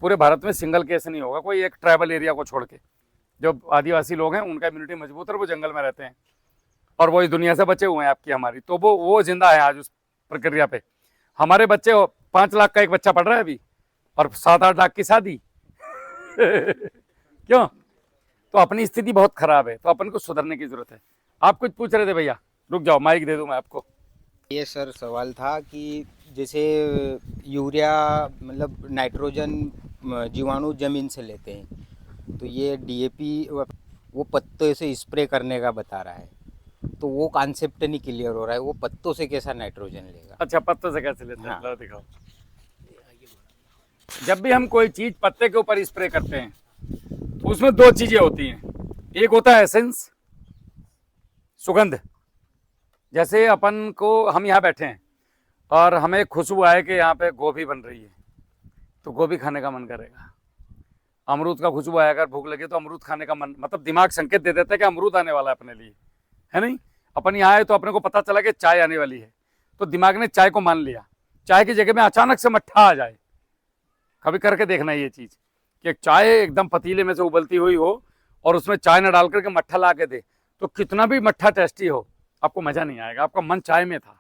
पूरे भारत में सिंगल केस नहीं होगा कोई, एक ट्राइबल एरिया को छोड़ के। जो आदिवासी लोग हैं उनका इम्यूनिटी मजबूत है, वो जंगल में रहते हैं और वो इस दुनिया से बचे हुए हैं आपकी हमारी, तो वो जिंदा है आज उस प्रक्रिया पे। हमारे बच्चे 5 लाख का एक बच्चा पढ़ रहा है अभी और 7-8 लाख की शादी। क्यों? तो अपनी स्थिति बहुत खराब है, तो अपन को सुधरने की जरूरत है। आप कुछ पूछ रहे थे भैया? रुक जाओ, माइक दे दूं मैं आपको।
ये सर सवाल था कि जैसे यूरिया मतलब नाइट्रोजन जीवाणु जमीन से लेते हैं, तो ये डीएपी वो पत्तों से स्प्रे करने का बता रहा है, तो वो कॉन्सेप्ट नहीं क्लियर हो रहा है, वो पत्तों से कैसा नाइट्रोजन लेगा?
अच्छा, पत्तों से कैसे लेते हैं?
हाँ।
दिखाओ। जब भी हम कोई चीज पत्ते के ऊपर स्प्रे करते हैं तो उसमें 2 चीजें होती हैं। एक होता है एसेंस, सुगंध। जैसे अपन को, हम यहाँ बैठे हैं और हमें खुशबू आए कि यहाँ पे गोभी बन रही है, तो गोभी खाने का मन करेगा। अमरूद का खुशबू आया, अगर भूख लगे तो अमरूद खाने का मन, मतलब दिमाग संकेत दे देता है कि अमरूद आने वाला है अपने लिए, है नहीं? अपन यहाँ आए तो अपने को पता चला कि चाय आने वाली है, तो दिमाग ने चाय को मान लिया। चाय की जगह में अचानक से मट्ठा आ जाए, कभी करके देखना ये चीज़ कि चाय एकदम पतीले में से उबलती हुई हो और उसमें चाय न डाल करके मट्ठा ला के दे, तो कितना भी मट्ठा टेस्टी हो आपको मज़ा नहीं आएगा, आपका मन चाय में था।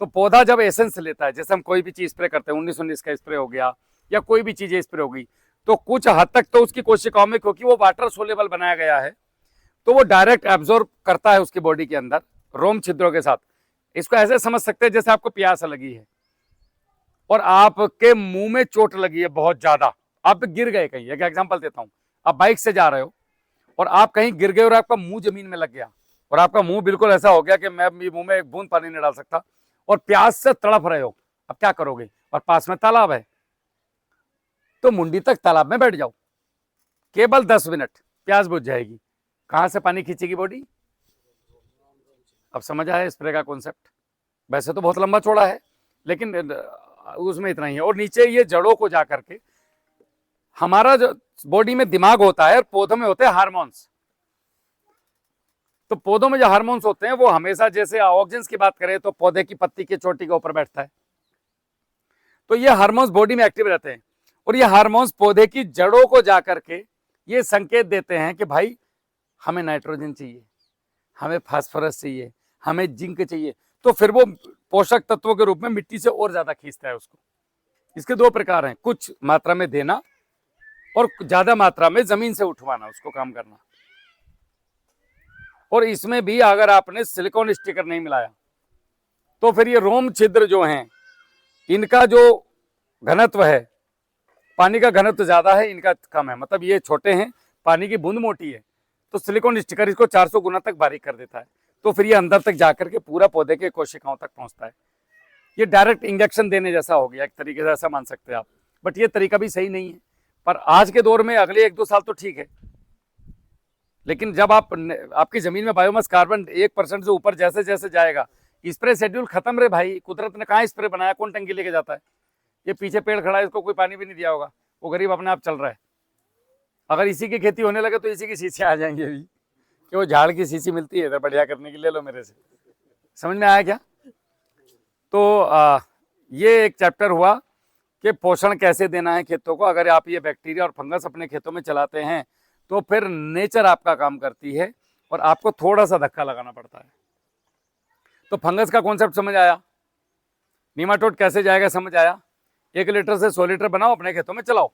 तो पौधा जब एसेंस लेता है, जैसे हम कोई भी चीज़ स्प्रे करते हैं, 19-19 का स्प्रे हो गया या कोई भी चीजें स्प्रे हो गई, तो कुछ हद तक तो उसकी कोशिकाओं में, क्योंकि वो वाटर सोल्युबल बनाया गया है, तो वो डायरेक्ट एब्जॉर्ब करता है उसकी बॉडी के अंदर रोम छिद्रों के साथ। इसको ऐसे समझ सकते हैं जैसे आपको प्यास लगी है और आपके मुंह में चोट लगी है बहुत ज्यादा, आप गिर गए कहीं। एक एग्जांपल देता हूं, आप बाइक से जा रहे हो और आप कहीं गिर गए और आपका मुंह जमीन में लग गया और आपका मुंह बिल्कुल ऐसा हो गया कि मैं मुंह में एक बूंद पानी नहीं डाल सकता और प्यास से तड़प रहे हो, अब क्या करोगे? और पास में तालाब है, तो मुंडी तक तालाब में बैठ जाओ, केवल 10 मिनट, प्यास बुझ जाएगी। कहां से पानी खींचेगी बॉडी? अब समझ आया स्प्रे का कॉन्सेप्ट? वैसे तो बहुत लंबा चौड़ा है, लेकिन उसमें इतना ही है। और नीचे ये जड़ों को जा करके, हमारा जो बॉडी में दिमाग होता है और पौधों में होते हैं हार्मोन्स, तो पौधों में जो हार्मोन्स होते हैं वो हमेशा, जैसे ऑक्सीजन की बात करें तो पौधे की पत्ती की चोटी के ऊपर बैठता है, तो ये हार्मोन्स बॉडी में एक्टिव रहते हैं और ये हार्मोन्स पौधे की जड़ों को जाकर के ये संकेत देते हैं कि भाई हमें नाइट्रोजन चाहिए, हमें फास्फोरस चाहिए, हमें जिंक चाहिए, तो फिर वो पोषक तत्वों के रूप में मिट्टी से और ज्यादा खींचता है उसको। इसके दो प्रकार हैं, कुछ मात्रा में देना और ज्यादा मात्रा में जमीन से उठवाना, उसको काम करना। और इसमें भी अगर आपने सिलिकॉन स्टिकर नहीं मिलाया तो फिर ये रोम छिद्र जो हैं, इनका जो घनत्व है, पानी का घनत्व ज्यादा है, इनका कम है, मतलब ये छोटे हैं, पानी की बूंद मोटी है, तो सिलिकॉन स्टिकर इसको 400 गुना तक बारीक कर देता है, तो फिर ये अंदर तक जाकर के पूरा पौधे के कोशिकाओं तक पहुंचता है। ये डायरेक्ट इंजेक्शन देने जैसा हो गया एक तरीके से, ऐसा मान सकते हैं आप, बट ये तरीका भी सही नहीं है। पर आज के दौर में अगले 1-2 साल तो ठीक है, लेकिन जब आपकी जमीन में बायोमास कार्बन 1% से ऊपर जैसे जैसे जाएगा, स्प्रे शेड्यूल खत्म रे भाई। कुदरत ने कहाँ स्प्रे बनाया, कौन टंकी लेके जाता है? ये पीछे पेड़ खड़ा है, इसको कोई पानी भी नहीं दिया होगा, वो गरीब अपने आप चल रहा है। अगर इसी की खेती होने लगे तो इसी की शीशी आ जाएंगी अभी, कि वो झाड़ की शीशी मिलती है इधर बढ़िया करने की, ले लो मेरे से। समझ में आया क्या? तो ये एक चैप्टर हुआ कि पोषण कैसे देना है खेतों को। अगर आप ये बैक्टीरिया और फंगस अपने खेतों में चलाते हैं तो फिर नेचर आपका काम करती है और आपको थोड़ा सा धक्का लगाना पड़ता है। तो फंगस का कॉन्सेप्ट समझ आया, नीमाटोड कैसे जाएगा समझ आया। 1 लीटर से 100 लीटर बनाओ, अपने खेतों में चलाओ।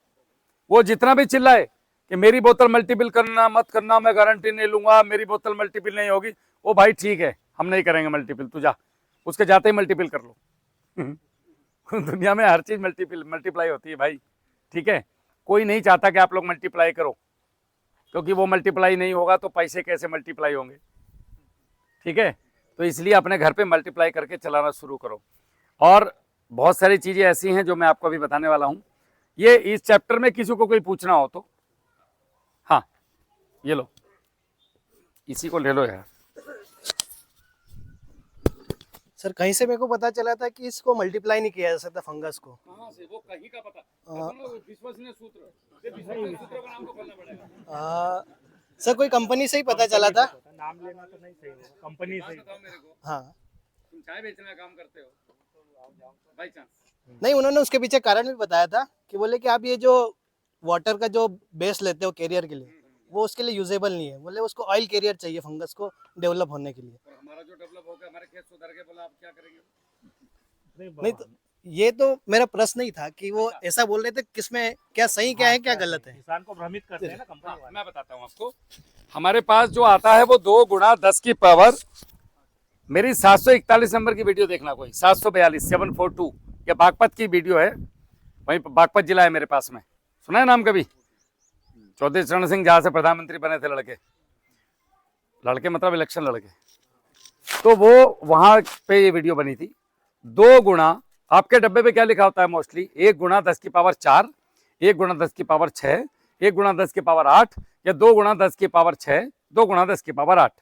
वो जितना भी चिल्लाए कि मेरी बोतल मल्टीपल करना मत करना, मैं गारंटी नहीं लूंगा, मेरी बोतल मल्टीपल नहीं होगी, वो भाई ठीक है, हम नहीं करेंगे मल्टीपल, तू जा, उसके जाते ही मल्टीपल कर लो। दुनिया में हर चीज मल्टीप्लाई होती है भाई, ठीक है। कोई नहीं चाहता कि आप लोग मल्टीप्लाई करो, क्योंकि वो मल्टीप्लाई नहीं होगा तो पैसे कैसे मल्टीप्लाई होंगे, ठीक है। तो इसलिए अपने घर पे मल्टीप्लाई करके चलाना शुरू करो। और बहुत सारी चीजें ऐसी हैं जो मैं आपको अभी बताने वाला हूँ। ये इस चैप्टर में किसी को कोई पूछना हो तो हाँ, ये लो, इसी को ले लो यार।
सर कहीं से मेरे को पता चला था कि इसको मल्टीप्लाई नहीं किया जा सकता फंगस को।
कहाँ से? वो कहीं का पता? विश्वसनीय सूत्र, विश्वसनीय सूत्रों का नाम तो करना पड़ेगा।
सर कोई कंपनी से ही पता चला था।
नाम लेना तो नहीं सही होगा, कंपनी से।
बताओ मेरे को,
हाँ
तुम चाय बेचने का काम करते हो बाई चांस?
नहीं, उन्होंने उसके पीछे कारण भी बताया था कि बोले कि आप ये जो वाटर का जो बेस लेते हो कैरियर के लिए, वो उसके लिए यूजेबल नहीं है। बोले उसको ऑयल कैरियर चाहिए फंगस को डेवलप होने के लिए।
और हमारा जो डेवलप हो गया, हमारे खेत सुधर गए, बोला आप क्या करेंगे?
नहीं तो ये तो मेरा प्रश्न ही था कि वो ऐसा बोल रहे थे, किसमें क्या सही क्या है क्या गलत है।
किसान को भ्रमित करते हैं ना कंपनी वाले।
मैं बताता हूँ आपको। हमारे पास जो आता है वो 2 गुणा 10 की पावर, मेरी 741 नंबर की वीडियो देखना, कोई 742 742, या बागपत की वीडियो है, वहीं बागपत जिला है मेरे पास में, सुना है नाम कभी? चौधरी चरण सिंह जहाँ से प्रधानमंत्री बने थे लड़के मतलब इलेक्शन लड़के, तो वो वहां पे ये वीडियो बनी थी। 2 गुणा, आपके डब्बे पे क्या लिखा होता है मोस्टली? 1 गुणा 10 की पावर 4, 1 गुणा 10 की पावर 6, 1 गुणा 10 की पावर 8, या 2 गुणा 10 की पावर 6, 2 गुणा 10 की पावर 8।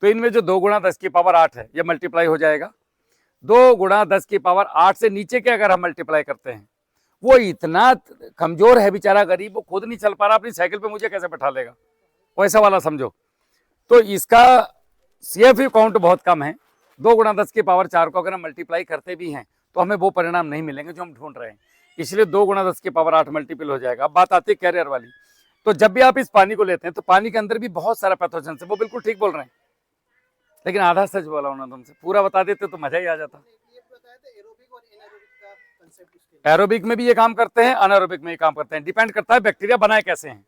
तो इनमें जो 2 गुणा 10 की पावर 8 है ये मल्टीप्लाई हो जाएगा। 2 गुणा 10 की पावर 8 से नीचे के अगर हम मल्टीप्लाई करते हैं, वो इतना कमजोर है बेचारा गरीब, वो खुद नहीं चल पा रहा, अपनी साइकिल पे मुझे कैसे बैठा लेगा, वैसा वाला समझो। तो इसका CFU काउंट बहुत कम है। 2 गुणा 10 की पावर 4 को अगर हम मल्टीप्लाई करते भी हैं तो हमें वो परिणाम नहीं मिलेंगे जो हम ढूंढ रहे हैं, इसलिए 2 गुणा 10 की पावर 8 मल्टीपल हो जाएगा। अब बात आती है कैरियर वाली। तो जब भी आप इस पानी को लेते हैं तो पानी के अंदर भी बहुत सारा पैथोजन है, वो बिल्कुल ठीक बोल रहे हैं, लेकिन आधा सच बोला उन्होंने, तुमसे पूरा बता देते तो मजा ही आ जाता। एरोबिक में भी ये काम करते हैं, अनएरोबिक में ये काम करते हैं, डिपेंड करता है बैक्टीरिया बनाए कैसे हैं।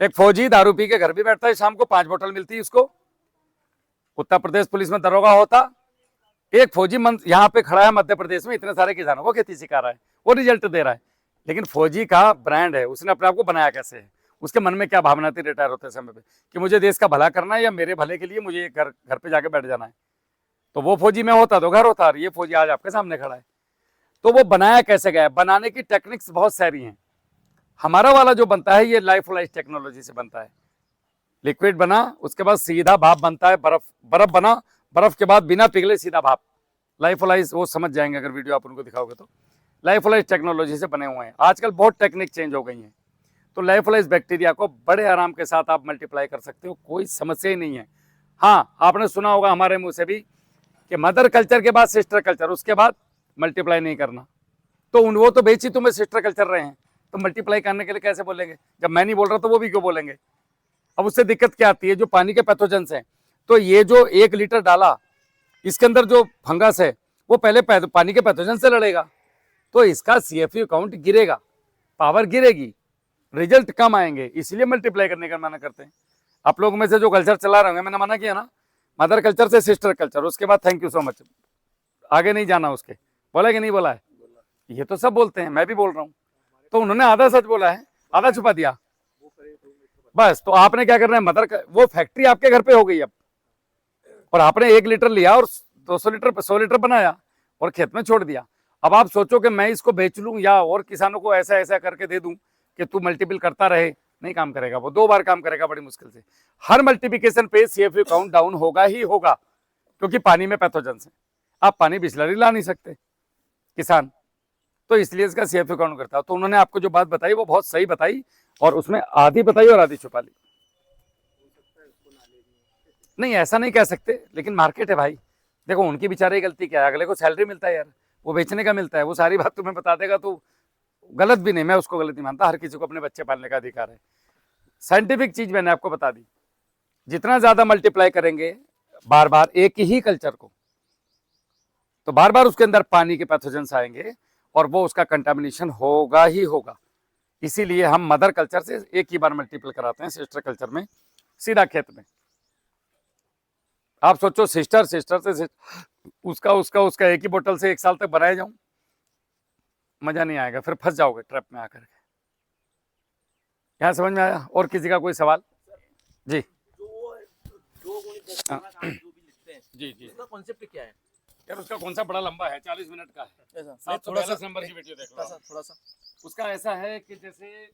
एक फौजी दारू पी के घर भी बैठता है, शाम को 5 बोतल मिलती है उसको। उत्तर प्रदेश पुलिस में दरोगा होता, एक फौजी यहाँ पे खड़ा है मध्य प्रदेश में, इतने सारे किसानों को खेती सिखा रहा है, वो रिजल्ट दे रहा है। लेकिन फौजी का ब्रांड है, उसने अपने आप को बनाया कैसे है, उसके मन में क्या भावना थी रिटायर होते समय पे कि मुझे देश का भला करना है या मेरे भले के लिए मुझे घर पे जाके बैठ जाना है। तो वो फौजी में होता तो घर होता, और ये फौजी आज आपके सामने खड़ा है। तो वो बनाया कैसे गया, बनाने की टेक्निक्स बहुत सारी हैं। हमारा वाला जो बनता है ये लाइफोलाइज टेक्नोलॉजी से बनता है। लिक्विड बना, उसके बाद सीधा भाप बनता है, बर्फ बना, बर्फ के बाद बिना पिघले सीधा भाप। लाइफोलाइज वो समझ जाएंगे अगर वीडियो आप उनको दिखाओगे तो। लाइफोलाइज टेक्नोलॉजी से बने हुए हैं। आजकल बहुत टेक्निक चेंज हो गई हैं। तो लाइफोलाइज बैक्टीरिया को बड़े आराम के साथ आप मल्टीप्लाई कर सकते हो, कोई समस्या ही नहीं है। हाँ, आपने सुना होगा हमारे मुंह से भी कि मदर कल्चर के बाद सिस्टर कल्चर, उसके बाद मल्टीप्लाई नहीं करना। तो वो तो बेची तुम्हें सिस्टर कल्चर रहे हैं, तो मल्टीप्लाई करने के लिए कैसे बोलेंगे? जब मैं नहीं बोल रहा तो वो भी क्यों बोलेंगे? अब उससे दिक्कत क्या आती है, जो पानी के पैथोजेंस हैं, तो ये जो 1 लीटर डाला, इसके अंदर जो फंगस है वो पहले पानी के पैथोजन से लड़ेगा, तो इसका CFU काउंट गिरेगा, पावर गिरेगी, रिजल्ट कम आएंगे, इसलिए मल्टीप्लाई करने का मना करते हैं। आप लोगों में से जो कल्चर चला रहे होंगे, मैंने मना किया ना, मदर कल्चर से सिस्टर कल्चर, उसके बाद थैंक यू सो मच, आगे नहीं जाना उसके। बोला कि नहीं बोला है? ये तो सब बोलते हैं, मैं भी बोल रहा हूँ। तो उन्होंने आधा सच बोला है, आधा छुपा दिया बस। तो आपने क्या करना है, मदर वो फैक्ट्री आपके घर पे हो गई अब, और आपने 1 लीटर लिया और 200 लीटर 100 लीटर बनाया और खेत में छोड़ दिया। अब आप सोचो कि मैं इसको बेच लूं या और किसानों को ऐसा ऐसा करके दे दूं कि तू मल्टीपल करता रहे, नहीं काम करेगा वो, 2 बार काम करेगा बड़ी मुश्किल से। हर मल्टीप्लिकेशन पे CFU काउंट डाउन होगा ही होगा, क्योंकि पानी में पैथोजेंस है। आप पानी बिस्लरी ला नहीं सकते किसान, तो इसलिए इसका CFU काउंट करता है। तो उन्होंने आपको जो बात बताई वो बहुत सही बताई, और उसमें आधी बताई और आधी छुपा ली। नहीं, ऐसा नहीं कह सकते, लेकिन मार्केट है भाई। देखो उनकी बेचारे गलती क्या है, अगले को सैलरी मिलता है यार, वो बेचने का मिलता है, वो सारी बात तुम्हें बता देगा तो गलत भी नहीं, मैं उसको गलत नहीं मानता। हर किसी को अपने बच्चे पालने का अधिकार है। साइंटिफिक चीज मैंने आपको बता दी, जितना ज्यादा मल्टीप्लाई करेंगे बार बार एक ही कल्चर को, तो बार बार उसके अंदर पानी के पैथोजेंस आएंगे और वो उसका कंटामिनेशन होगा ही होगा। इसीलिए हम मदर कल्चर से एक ही बार मल्टीपल कराते हैं, सिस्टर कल्चर में सीधा खेत में। आप सोचो सिस्टर से उसका एक ही बोतल से 1 साल तक बनाए जाऊं, मजा नहीं आएगा, फिर फंस जाओगे ट्रैप में आकर के। यहाँ समझ में आया? और किसी का कोई सवाल? जी जी जी,
उसका कॉन्सेप्ट क्या है
यार? उसका कौन सा बड़ा लंबा है, 40 मिनट का है।
ऐसा?
742 नंबर की वीडियो देख लो।
थोड़ा सा
उसका ऐसा है कि जैसे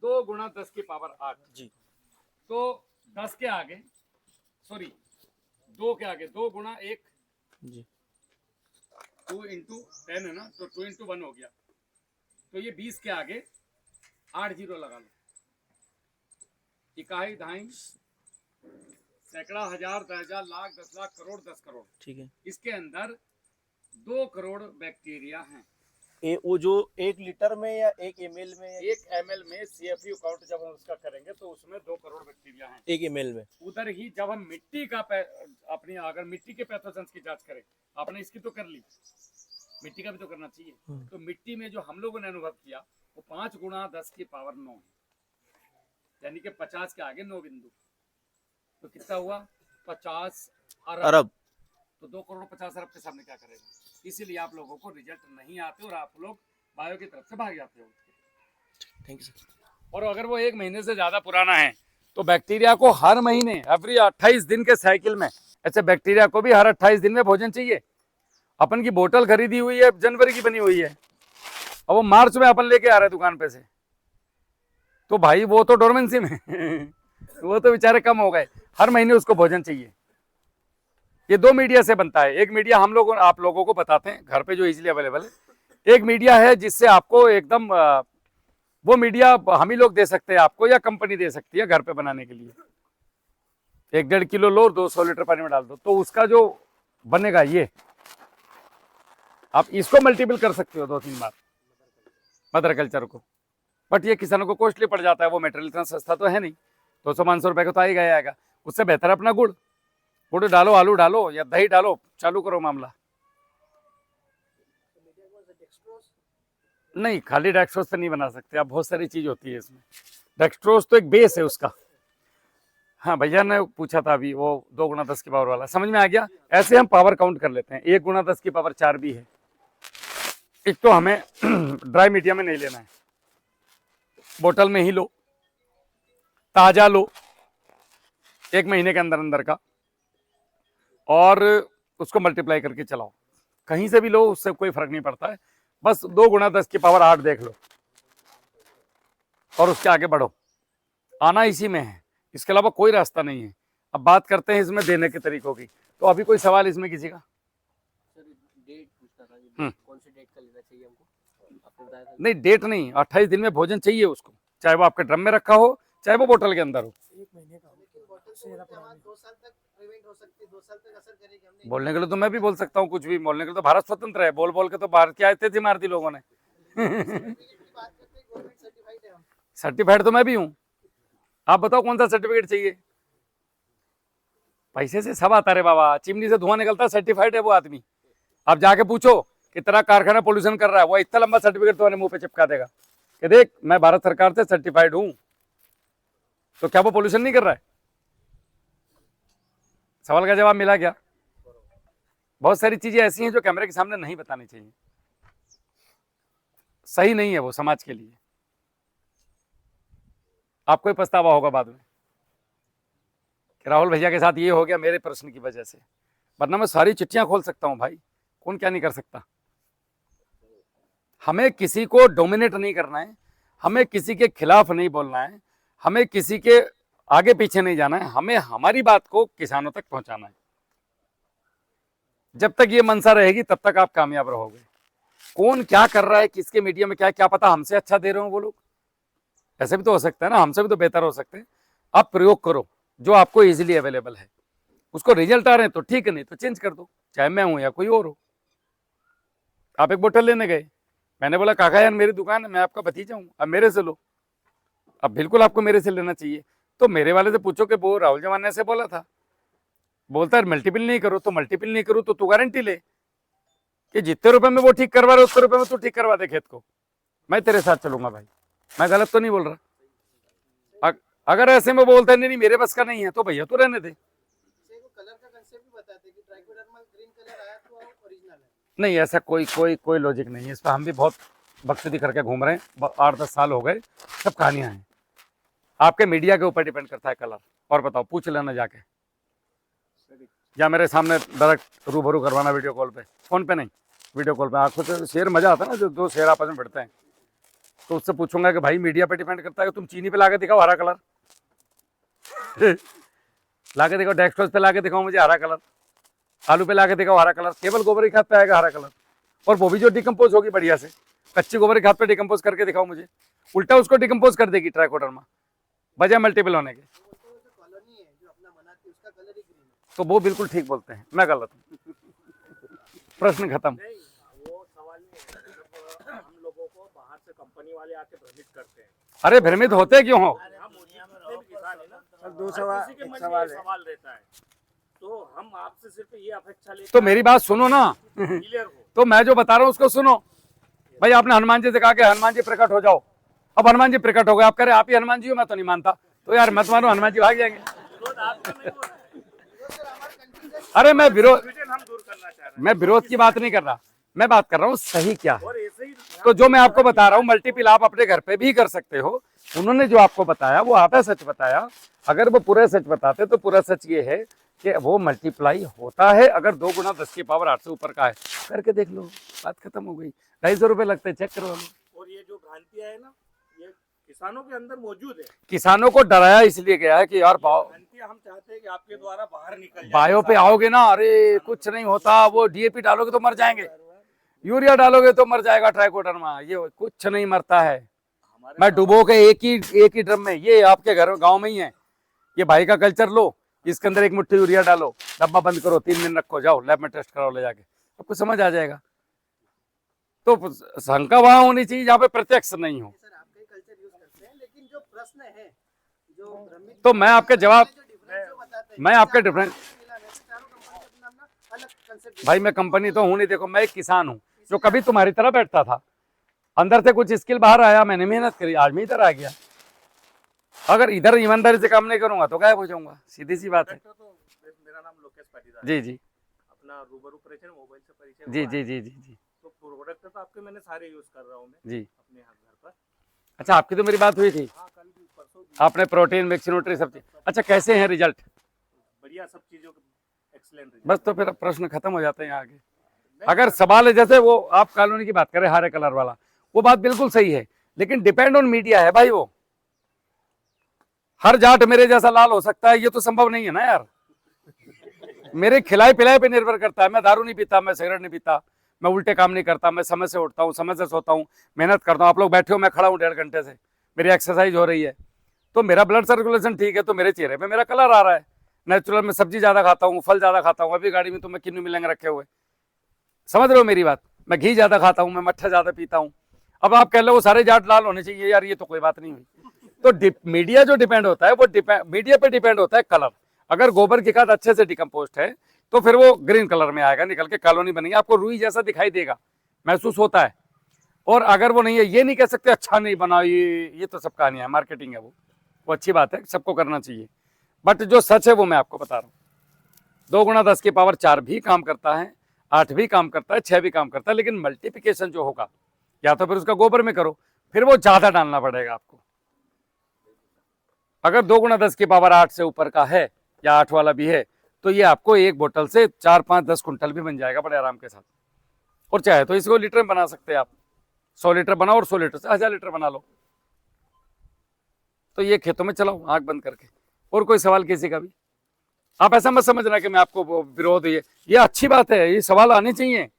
2 गुणा 10 की पावर 8
जी,
तो 10 के आगे, सॉरी 2 के आगे 2 गुणा 1
जी,
2 इंटू 10 है ना, तो 2 इंटू 1 हो गया। तो ये 20 के आगे 8 जीरो लगा लो। इकाई, दहाई, सैकड़ा, हजार, 10,000, लाख, 10 लाख, करोड़, 10 करोड़।
ठीक है।
इसके अंदर 2 करोड़ बैक्टीरिया हैं।
वो जो 1 लीटर में या 1 ml में?
1 ml में CFU काउंट जब हम उसका करेंगे तो उसमें 2 करोड़ बैक्टीरिया हैं
1 ml में।
उधर ही जब हम मिट्टी का अपनी अगर मिट्टी के पैथोजेंस की जांच करें, आपने इसकी तो कर ली, मिट्टी का भी तो करना चाहिए। तो मिट्टी में जो हम लोगों ने अनुभव किया वो 5 गुणा 10 की पावर 9 है, यानी कि 50 के आगे 9 बिंदु। तो कितना हुआ? 50 अरब। तो 2 करोड़ 50 अरब के सामने क्या करेगा? इसीलिए आप लोगों को रिजल्ट नहीं आते और आप लोग बायो की तरफ से भाग जाते हो।
Thank you sir.
और अगर वो 1 महीने से ज्यादा पुराना है तो बैक्टीरिया को हर महीने एवरी 28 दिन के साइकिल में, ऐसे बैक्टीरिया को भी हर 28 दिन में भोजन चाहिए। अपन की बोतल खरीदी हुई है, जनवरी की बनी हुई है, और वो मार्च में अपन लेके आ रहे हैं दुकान पे से, तो भाई वो तो डोरमेंसी में वो तो बेचारे कम हो गए। हर महीने उसको भोजन चाहिए। ये 2 मीडिया से बनता है। एक मीडिया हम लोग आप लोगों को बताते हैं घर पे जो इजीली अवेलेबल है। एक मीडिया है जिससे आपको एकदम वो मीडिया हम ही लोग दे सकते हैं आपको, या कंपनी दे सकती है घर पे बनाने के लिए। 1-1.5 किलो लो, 200 लीटर पानी में डाल दो, तो उसका जो बनेगा ये, आप इसको मल्टीपल कर सकते हो 2-3 बार मदर कल्चर को। बट ये किसानों को कॉस्टली पड़ जाता है, वो मटेरियल इतना सस्ता तो है नहीं, 200-500 रुपए का तो आएगा। उससे बेहतर अपना गुड़ डालो, आलू डालो या दही डालो, चालू करो मामला। नहीं, खाली डेक्सट्रोज से नहीं बना सकते आप, बहुत सारी चीज होती है इसमें। डेक्सट्रोज तो एक बेस है उसका। हाँ, भैया ने पूछा था अभी वो 2 गुना 10 की पावर वाला, समझ में आ गया। ऐसे हम पावर काउंट कर लेते हैं, 1 गुना 10 की पावर 4 भी है। एक तो हमें ड्राई मीडियम में नहीं लेना है, बोतल में ही लो, ताजा लो, 1 महीने के अंदर अंदर का, और उसको मल्टीप्लाई करके चलाओ। कहीं से भी लो, उससे कोई फर्क नहीं पड़ता है। बस 2 गुना 10 की पावर 8 देख लो और उसके आगे बढ़ो। आना इसी में है, इसके अलावा कोई रास्ता नहीं है। अब बात करते हैं इसमें देने के तरीकों की। तो अभी कोई सवाल इसमें किसी का?
डेट पूछना था, कौन सी डेट का लेना चाहिए हमको, आपने बताया था।
नहीं, डेट नहीं, 28 दिन में भोजन चाहिए उसको, चाहे वो आपके ड्रम में रखा हो, चाहे वो बोतल के अंदर हो।
2 साल तक प्रिवेंट हो सकती है, 2 साल तक असर करेगी। हमने
बोलने के लिए तो मैं भी बोल सकता हूँ कुछ भी, बोलने के लिए तो भारत स्वतंत्र है। बोल बोल के तो भारत की आयतें थी मार दी लोगों ने।
बात करते हैं, गवर्नमेंट सर्टिफाइड है हम।
सर्टिफाइड तो मैं भी हूँ। आप बताओ कौन सा सर्टिफिकेट चाहिए? पैसे से सब आता रे बाबा, चिमनी से धुआं निकलता है, सर्टिफाइड है वो आदमी। आप जाके पूछो कि तेरा कारखाना पोल्यूशन कर रहा है, वो इतना लंबा सर्टिफिकेट तो मुंह पे चिपका देगा कि देख मैं भारत सरकार से सर्टिफाइड हूं। तो क्या वो पोल्यूशन नहीं कर रहा है? सवाल का जवाब मिला क्या? बहुत सारी चीजें ऐसी हैं जो कैमरे के सामने नहीं बतानी चाहिए, सही नहीं है वो समाज के लिए। आपको ही पछतावा होगा बाद में कि राहुल भैया के साथ ये हो गया मेरे प्रश्न की वजह से, वरना मैं सारी चिट्ठियां खोल सकता हूं भाई, कौन क्या नहीं कर सकता। हमें किसी को डोमिनेट नहीं करना है, हमें किसी के खिलाफ नहीं बोलना है, हमें किसी के आगे पीछे नहीं जाना है, हमें हमारी बात को किसानों तक पहुंचाना है। जब तक ये मनसा रहेगी तब तक आप कामयाब रहोगे। कौन क्या कर रहा है, किसके मीडिया में क्या पता हमसे अच्छा दे रहे हो वो लोग, ऐसे भी तो हो सकता है ना, हमसे भी तो बेहतर हो सकते हैं। आप प्रयोग करो जो आपको इजीली अवेलेबल है, उसको रिजल्ट आ रहे हैं तो ठीक है, नहीं तो चेंज कर दो, चाहे मैं हूं या कोई और हो। आप एक बोतल लेने गए, मैंने बोला काका यार मेरी दुकान है, मैं आपका भतीजा हूं, अब मेरे से लो। अब बिल्कुल आपको मेरे से लेना चाहिए, तो मेरे वाले से पूछो कि वो राहुल जवान ने ऐसे बोला था, बोलता है मल्टीपल नहीं करो, तो मल्टीपल नहीं करूँ तो तू गारंटी ले कि जितने रुपए में वो ठीक करवा रहे उतने रुपए में तू ठीक करवा दे खेत को, मैं तेरे साथ चलूंगा भाई। मैं गलत तो नहीं बोल रहा। अगर ऐसे में बोलते नहीं मेरे बस का नहीं है तो भैया तो रहने दे।
कलर का कंसेप्ट भी बताते हैं कि ट्राइकोडर्मा ग्रीन कलर आया तो ओरिजिनल है।
नहीं, ऐसा कोई लॉजिक नहीं है इस पर। हम भी बहुत बखूबी करके घूम रहे हैं, 8-10 साल हो गए, सब कहानियां हैं। आपके मीडिया के ऊपर डिपेंड करता है कलर। और बताओ, पूछ लेना जाके, या मेरे सामने डायरेक्ट रूबरू करवाना वीडियो कॉल पे, फोन पे नहीं, वीडियो कॉल पे। आंखों से शेर मजा आता है ना, जो 2 शेर आपस में भिड़ते हैं, तो उससे पूछूंगा कि भाई मीडिया पे डिपेंड करता है कि तुम चीनी पे लाके दिखाओ हरा कलर लाके दिखाओ, डेक्सट्रोज पे लाके दिखाओ मुझे हरा कलर, आलू पे लाके दिखाओ हरा कलर, केवल गोबर की खाद पे आएगा हरा कलर, और वो भी जो डिकम्पोज होगी बढ़िया से। कच्ची गोबर की खाद पे डिकम्पोज करके दिखाओ मुझे, उल्टा उसको डिकम्पोज कर देगी ट्राइकोडर्मा बजाय मल्टीपल होने के।
कॉलोनी है जो अपना बनाती है, उसका कलर ही ग्रीन है।
तो वो बिल्कुल ठीक बोलते हैं, मैं गलत हूँ। प्रश्न खत्म।
वो सवाल नहीं है, जब हम लोगों को बाहर से कंपनी वाले आके भ्रमित करते हैं।
अरे भ्रमित होते क्यों हो?
सवाल रहता है, तो हम आपसे सिर्फ ये अपेक्षा लेते
तो मेरी बात सुनो ना
क्लियर हो।
तो मैं जो बता रहा हूँ उसको सुनो। भाई आपने हनुमान जी से कहा कि हनुमान जी प्रकट हो जाओ, अब हनुमान जी प्रकट हो गए, आप कह रहे आप ही हनुमान जी हो, मैं तो नहीं मानता। तो यार मत मानो, हनुमान जी भाग जाएंगे। अरे मैं विरोध
हम दूर करना चाह रहे
मैं विरोध की बात नहीं कर रहा, मैं बात कर रहा हूँ सही क्या है।
और ऐसे ही
तो जो मैं आपको बता रहा हूँ मल्टीपल आप अपने घर पे भी कर सकते हो। उन्होंने जो आपको बताया वो आधा सच बताया। अगर वो पूरा सच बताते तो पूरा सच ये है कि वो मल्टीप्लाई होता है अगर 2 गुना 10 की पावर 8 से ऊपर का है। करके देख लो, बात खत्म हो गई। 250 रुपये लगते हैं, चेक करवा लो।
और ये जो भ्रांतियां है ना, ये किसानों के अंदर मौजूद है।
किसानों को डराया इसलिए गया है कि यार
भ्रांतियां हम चाहते हैं कि आपके द्वारा बाहर निकल जाए।
बायो पे आओगे ना, अरे कुछ नहीं होता, वो डीएपी डालोगे तो मर जाएंगे, यूरिया डालोगे तो मर जाएगा ट्राइकोडर्मा, ये कुछ नहीं मरता है। मैं डुबो के एक ही ड्रम में, ये आपके घर गांव में ही है, ये भाई का कल्चर लो, इसके अंदर 1 मुट्ठी यूरिया डालो, डब्बा बंद करो, 3 दिन रखो, जाओ लैब में टेस्ट कराओ ले जाके, आपको समझ आ जाएगा। तो शंका वहां होनी चाहिए जहाँ पे प्रत्यक्ष नहीं हो।
सर आपका ही कल्चर यूज करते हैं, लेकिन जो प्रश्न है जो भ्रमित
तो मैं आपके जवाब,
जो difference जो बताते हैं,
मैं आपके डिफरेंस,
मिला है, चारों कंपनी अपना अपना अलग कंसेप्ट।
भाई मैं कंपनी तो हूँ नहीं, देखो मैं एक किसान हूँ, जो कभी तुम्हारी तरह बैठता था, अंदर से कुछ स्किल बाहर आया, मैंने मेहनत करी, आज मैं इधर आ गया। अगर इधर ईमानदारी से काम नहीं करूंगा तो गायब हो जाऊंगा, सीधी सी बात है।
तो मेरा नाम लोकेश पाटीदार है।
जी जी
अपना रूबरू परिचय मोबाइल से परिचय
जी
हुआ
जी
है।
जी जी जी
तो प्रोडक्ट तो आपके मैंने सारे यूज कर रहा हूँ मैं
जी।
अपने यहाँ घर पर।
अच्छा, आपकी तो मेरी बात हुई थी,
हाँ, कल भी परसों भी
आपने प्रोटीन मिक्स न्यूट्री सब चीज। अच्छा, कैसे हैं रिजल्ट?
बढ़िया, सब चीजों का एक्सीलेंट।
बस तो फिर प्रश्न खत्म हो जाते हैं आगे। अगर सवाल है जैसे वो आप कॉलोनी की बात करें, हरे कलर वाला, वो बात बिल्कुल सही है, लेकिन डिपेंड ऑन मीडिया है भाई। वो हर जाट मेरे जैसा लाल हो सकता है, ये तो संभव नहीं है ना यार। मेरे खिलाए पिलाए पे निर्भर करता है। मैं दारू नहीं पीता, मैं सिगरेट नहीं पीता, मैं उल्टे काम नहीं करता, मैं समय से उठता हूँ, समय से सोता हूँ, मेहनत करता हूँ। आप लोग बैठे हो, मैं खड़ा हूँ 1.5 घंटे से, मेरी एक्सरसाइज हो रही है, तो मेरा ब्लड सर्कुलेशन ठीक है, तो मेरे चेहरे पे मेरा कलर आ रहा है। नेचुरल में सब्जी ज्यादा खाता हूँ, फल ज्यादा खाता हूँ। अभी गाड़ी में तो मैं किन्नू मिलेंगे रखे हुए, समझ रहे हो मेरी बात। मैं घी ज्यादा खाता हूँ, मैं मट्ठा ज्यादा पीता हूँ। अब आप कह लो वो सारे जाट लाल होने चाहिए यार, ये तो कोई बात नहीं हुई। तो मीडिया जो डिपेंड होता है वो मीडिया पे डिपेंड होता है कलर। अगर गोबर की खाद अच्छे से डिकम्पोस्ट है तो फिर वो ग्रीन कलर में आएगा, निकल के कॉलोनी बनेगी, आपको रुई जैसा दिखाई देगा, महसूस होता है। और अगर वो नहीं है, ये नहीं कह सकते अच्छा नहीं बना, ये तो सब कहानियां है, मार्केटिंग है वो अच्छी बात है, सबको करना चाहिए। बट जो सच है वो मैं आपको बता रहा हूँ। 2 गुणा 10 की पावर 4 भी काम करता है, 8 भी काम करता है, 6 भी काम करता है, लेकिन मल्टीप्लिकेशन जो होगा या तो फिर उसका गोबर में करो, फिर वो ज्यादा डालना पड़ेगा आपको। अगर 2 गुणा 10 की पावर 8 से ऊपर का है या 8 वाला भी है, तो ये आपको एक बोतल से 4, 5, 10 कुंटल भी बन जाएगा बड़े आराम के साथ। और चाहे तो इसको लीटर में बना सकते हैं आप, 100 लीटर बनाओ और 100 लीटर से 1000 लीटर बना लो। तो ये खेतों में चलाओ आंख बंद करके। और कोई सवाल किसी का भी? आप ऐसा मत समझना कि मैं आपको विरोध, ये अच्छी बात है, ये सवाल आने चाहिए।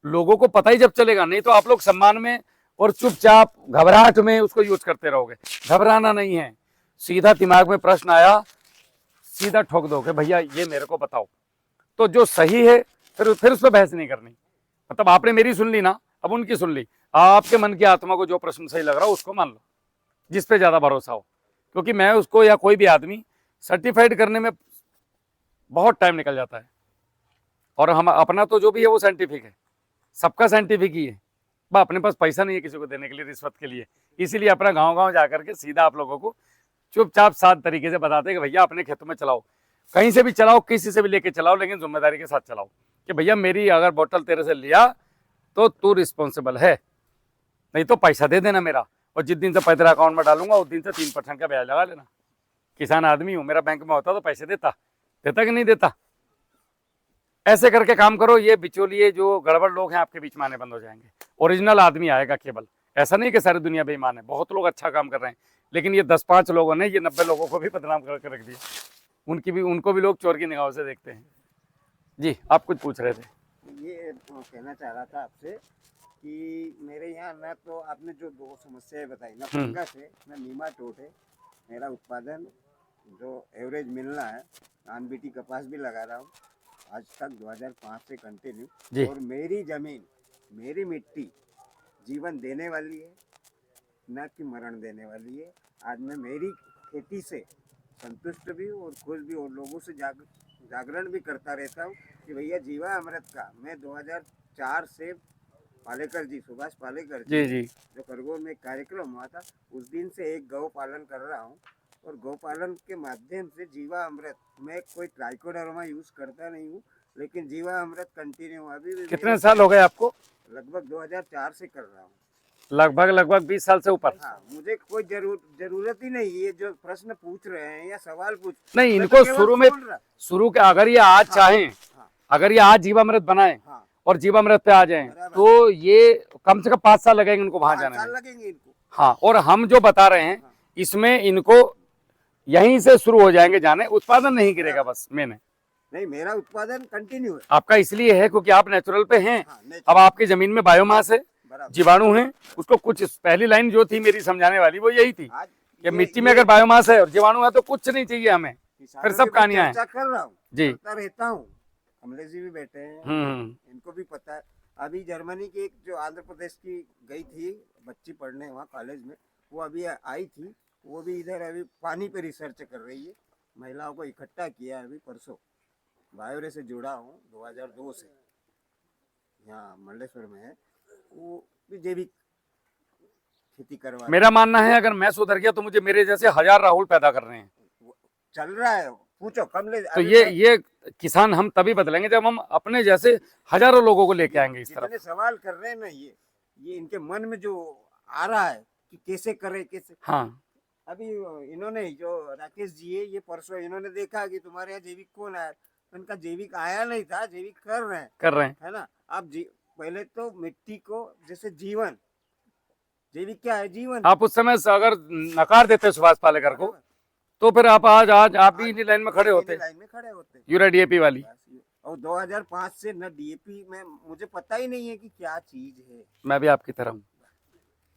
लोगों को पता ही जब चलेगा, नहीं तो आप लोग सम्मान में और चुपचाप घबराहट में उसको यूज करते रहोगे। घबराना नहीं है, सीधा दिमाग में प्रश्न आया सीधा ठोक दो कि भैया ये मेरे को बताओ। तो जो सही है फिर उस पर बहस नहीं करनी। मतलब आपने मेरी सुन ली ना, अब उनकी सुन ली। आपके मन की आत्मा को जो प्रश्न सही लग रहा हो उसको मान लो, जिस पे ज्यादा भरोसा हो। क्योंकि मैं उसको या कोई भी आदमी सर्टिफाइड करने में बहुत टाइम निकल जाता है। और हम अपना तो जो भी है वो साइंटिफिक है, सबका साइंटिफिक ही है। अपने पास पैसा नहीं है किसी को देने के लिए, रिश्वत के लिए। इसीलिए अपना गांव-गांव जाकर के सीधा आप लोगों को चुपचाप साफ तरीके से बताते हैं कि भैया अपने खेतों में चलाओ, कहीं से भी चलाओ, किसी से भी लेके चलाओ, लेकिन जिम्मेदारी के साथ चलाओ कि भैया मेरी अगर बोतल तेरे से लिया तो तू रिस्पॉन्सिबल है, नहीं तो पैसा दे देना मेरा। और जिस दिन से पैसा अकाउंट में डालूंगा उस दिन से 3% का ब्याज लगा लेना। किसान आदमी हूँ, मेरा बैंक में होता तो पैसे देता कि नहीं देता। ऐसे करके काम करो, ये बिचौलिए जो गड़बड़ लोग हैं आपके बीच में आने बंद हो जाएंगे। ओरिजिनल आदमी आएगा केवल। ऐसा नहीं कि सारी दुनिया बेईमान है, बहुत लोग अच्छा काम कर रहे हैं, लेकिन ये 10-5 लोगों ने ये 90 लोगों को भी बदनाम करके रख दिया। उनको भी लोग चोर की निगाहों से देखते हैं। जी आप कुछ पूछ रहे थे?
ये कहना चाह रहा था आपसे कि मेरे यहाँ ना तो आपने जो 2 समस्याएं बताई ना, फंगस है ना नेमाटोड है। मेरा उत्पादन जो एवरेज मिलना है, धान बीटी कपास भी लगा रहा हूँ आज तक 2005 से कंटिन्यू। और मेरी ज़मीन, मेरी मिट्टी जीवन देने वाली है, ना कि मरण देने वाली है। आज मैं मेरी खेती से संतुष्ट भी हूँ और खुश भी, और लोगों से जागरण भी करता रहता हूँ कि भैया जीवा अमृत का मैं 2004 से पालेकर जी, सुभाष पालेकर जी जो खरगोन में कार्यक्रम हुआ था, उस दिन से एक गौ पालन कर रहा हूँ। और गौ पालन के माध्यम से जीवा अमृत, मैं कोई ट्राइकोडर्मा यूज करता नहीं हूँ, लेकिन जीवा अमृत कंटिन्यू अभी भी।
कितने साल हो गए आपको?
लगभग 2004 से कर रहा हूँ।
लगभग 20 साल से ऊपर।
हाँ, मुझे कोई जरूरत ही नहीं। ये जो प्रश्न पूछ रहे हैं या सवाल
नहीं, इनको शुरू के अगर ये आज चाहें, अगर ये आज जीवामृत बनाए और जीवामृत पे आ जाएं, तो ये कम से कम 5 साल लगेंगे इनको वहां जाने में।
लगेंगे इनको।
हाँ, और हम जो बता रहे हैं इसमें इनको यहीं से शुरू हो जाएंगे जाने, उत्पादन नहीं गिरेगा। बस मैंने
नहीं, मेरा उत्पादन कंटिन्यू है।
आपका इसलिए है क्योंकि आप नेचुरल पे हैं। अब आपकी जमीन में बायोमास है, जीवाणु है। उसको कुछ पहली लाइन जो थी मेरी समझाने वाली वो यही थी कि मिट्टी में अगर बायोमास है और जीवाणु है तो कुछ नहीं चाहिए हमें, फिर सब कहानियां हैं।
कर रहा हूँ
जी,
रहता हूँ। कमलेश जी भी बैठे हैं, इनको भी पता है। अभी जर्मनी की एक जो आंध्र प्रदेश की गई थी बच्ची पढ़ने वहाँ कॉलेज में, वो अभी आई थी। वो भी इधर अभी पानी पे रिसर्च कर रही है। महिलाओं को इकट्ठा किया अभी परसों। बायोरे से जुड़ा हूँ 2002 से, यहाँ मंडलेश्वर में है। वो भी जैविक खेती करवा
मेरा मानना है अगर मैं सुधर गया तो मुझे मेरे जैसे 1000 राहुल पैदा कर रहे हैं।
चल रहा है, पूछो कम ले।
तो ये किसान हम तभी बदलेंगे जब हम अपने जैसे हजारों लोगों को लेके आएंगे इस तरफ।
जितने सवाल कर रहे हैं ना, ये इनके मन में जो आ रहा है कि कैसे करे कैसे।
हाँ
अभी इन्होंने जो राकेश जी है, ये परसों इन्होंने देखा कि तुम्हारे यहाँ जैविक कौन आया, उनका जैविक आया नहीं था, जैविक कर रहे हैं, है ना। आप पहले तो मिट्टी को जैसे जीवन, जैविक क्या है, जीवन।
आप उस समय अगर नकार देते सुभाष पालेकर को तो फिर आप आज आप भी इन्हीं लाइन में खड़े होते,
लाइन में खड़े होते।
यूरिया डीएपी वाली।
और 2005 से न डीएपी में मुझे पता ही नहीं है कि क्या चीज है।
मैं भी आपकी तरह हूँ,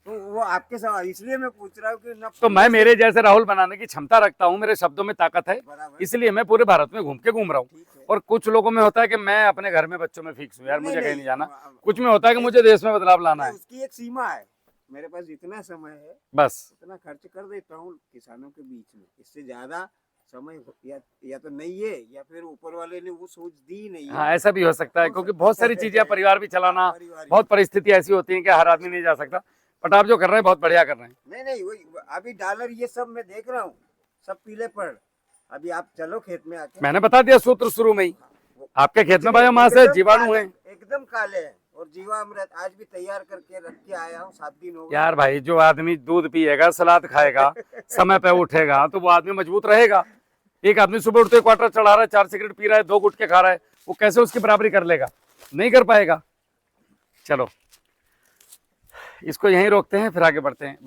तो वो आपके सवाल इसलिए मैं पूछ रहा हूँ कि न
तो मैं मेरे जैसे राहुल बनाने की क्षमता रखता हूँ, मेरे शब्दों में ताकत है,
बराबर।
इसलिए मैं पूरे भारत में घूम रहा हूँ।
ठीक है।
और कुछ लोगों में होता है कि मैं अपने घर में बच्चों में फिक्स हूँ, यार मुझे कहीं नहीं जाना।
नहीं,
कुछ में होता है कि मुझे देश में बदलाव लाना है,
उसकी एक सीमा है। मेरे पास जितना समय है
बस
उतना खर्च कर देता हूँ किसानों के बीच में। इससे ज्यादा समय या तो नहीं है, या फिर ऊपर वाले ने वो सोच दी नहीं है।
हाँ ऐसा भी हो सकता है, क्योंकि बहुत सारी चीजें, परिवार भी चलाना, बहुत परिस्थिति ऐसी होती है कि हर आदमी नहीं जा सकता। बट आप जो कर रहे हैं बहुत बढ़िया कर रहे हैं।
नहीं वही अभी डॉलर ये सब मैं देख रहा हूँ, सब पीले पड़। अभी आप चलो खेत में आके,
मैंने बता दिया सूत्र शुरू में ही, आपके खेत में बायोमास है, जीवाणु है।
एकदम काले हैं। और जीवामृत आज भी तैयार करके रख के आया हूँ, 7 दिन हो गए।
यार भाई, जो आदमी दूध पिएगा, सलाद खाएगा, समय पे उठेगा, तो वो आदमी मजबूत रहेगा। एक आदमी सुबह उठते क्वार्टर चढ़ा रहा है, 4 सिगरेट पी रहा है, 2 गुटखे खा रहा है, वो कैसे उसकी बराबरी कर लेगा? नहीं कर पाएगा। चलो इसको यहीं रोकते हैं, फिर आगे बढ़ते हैं।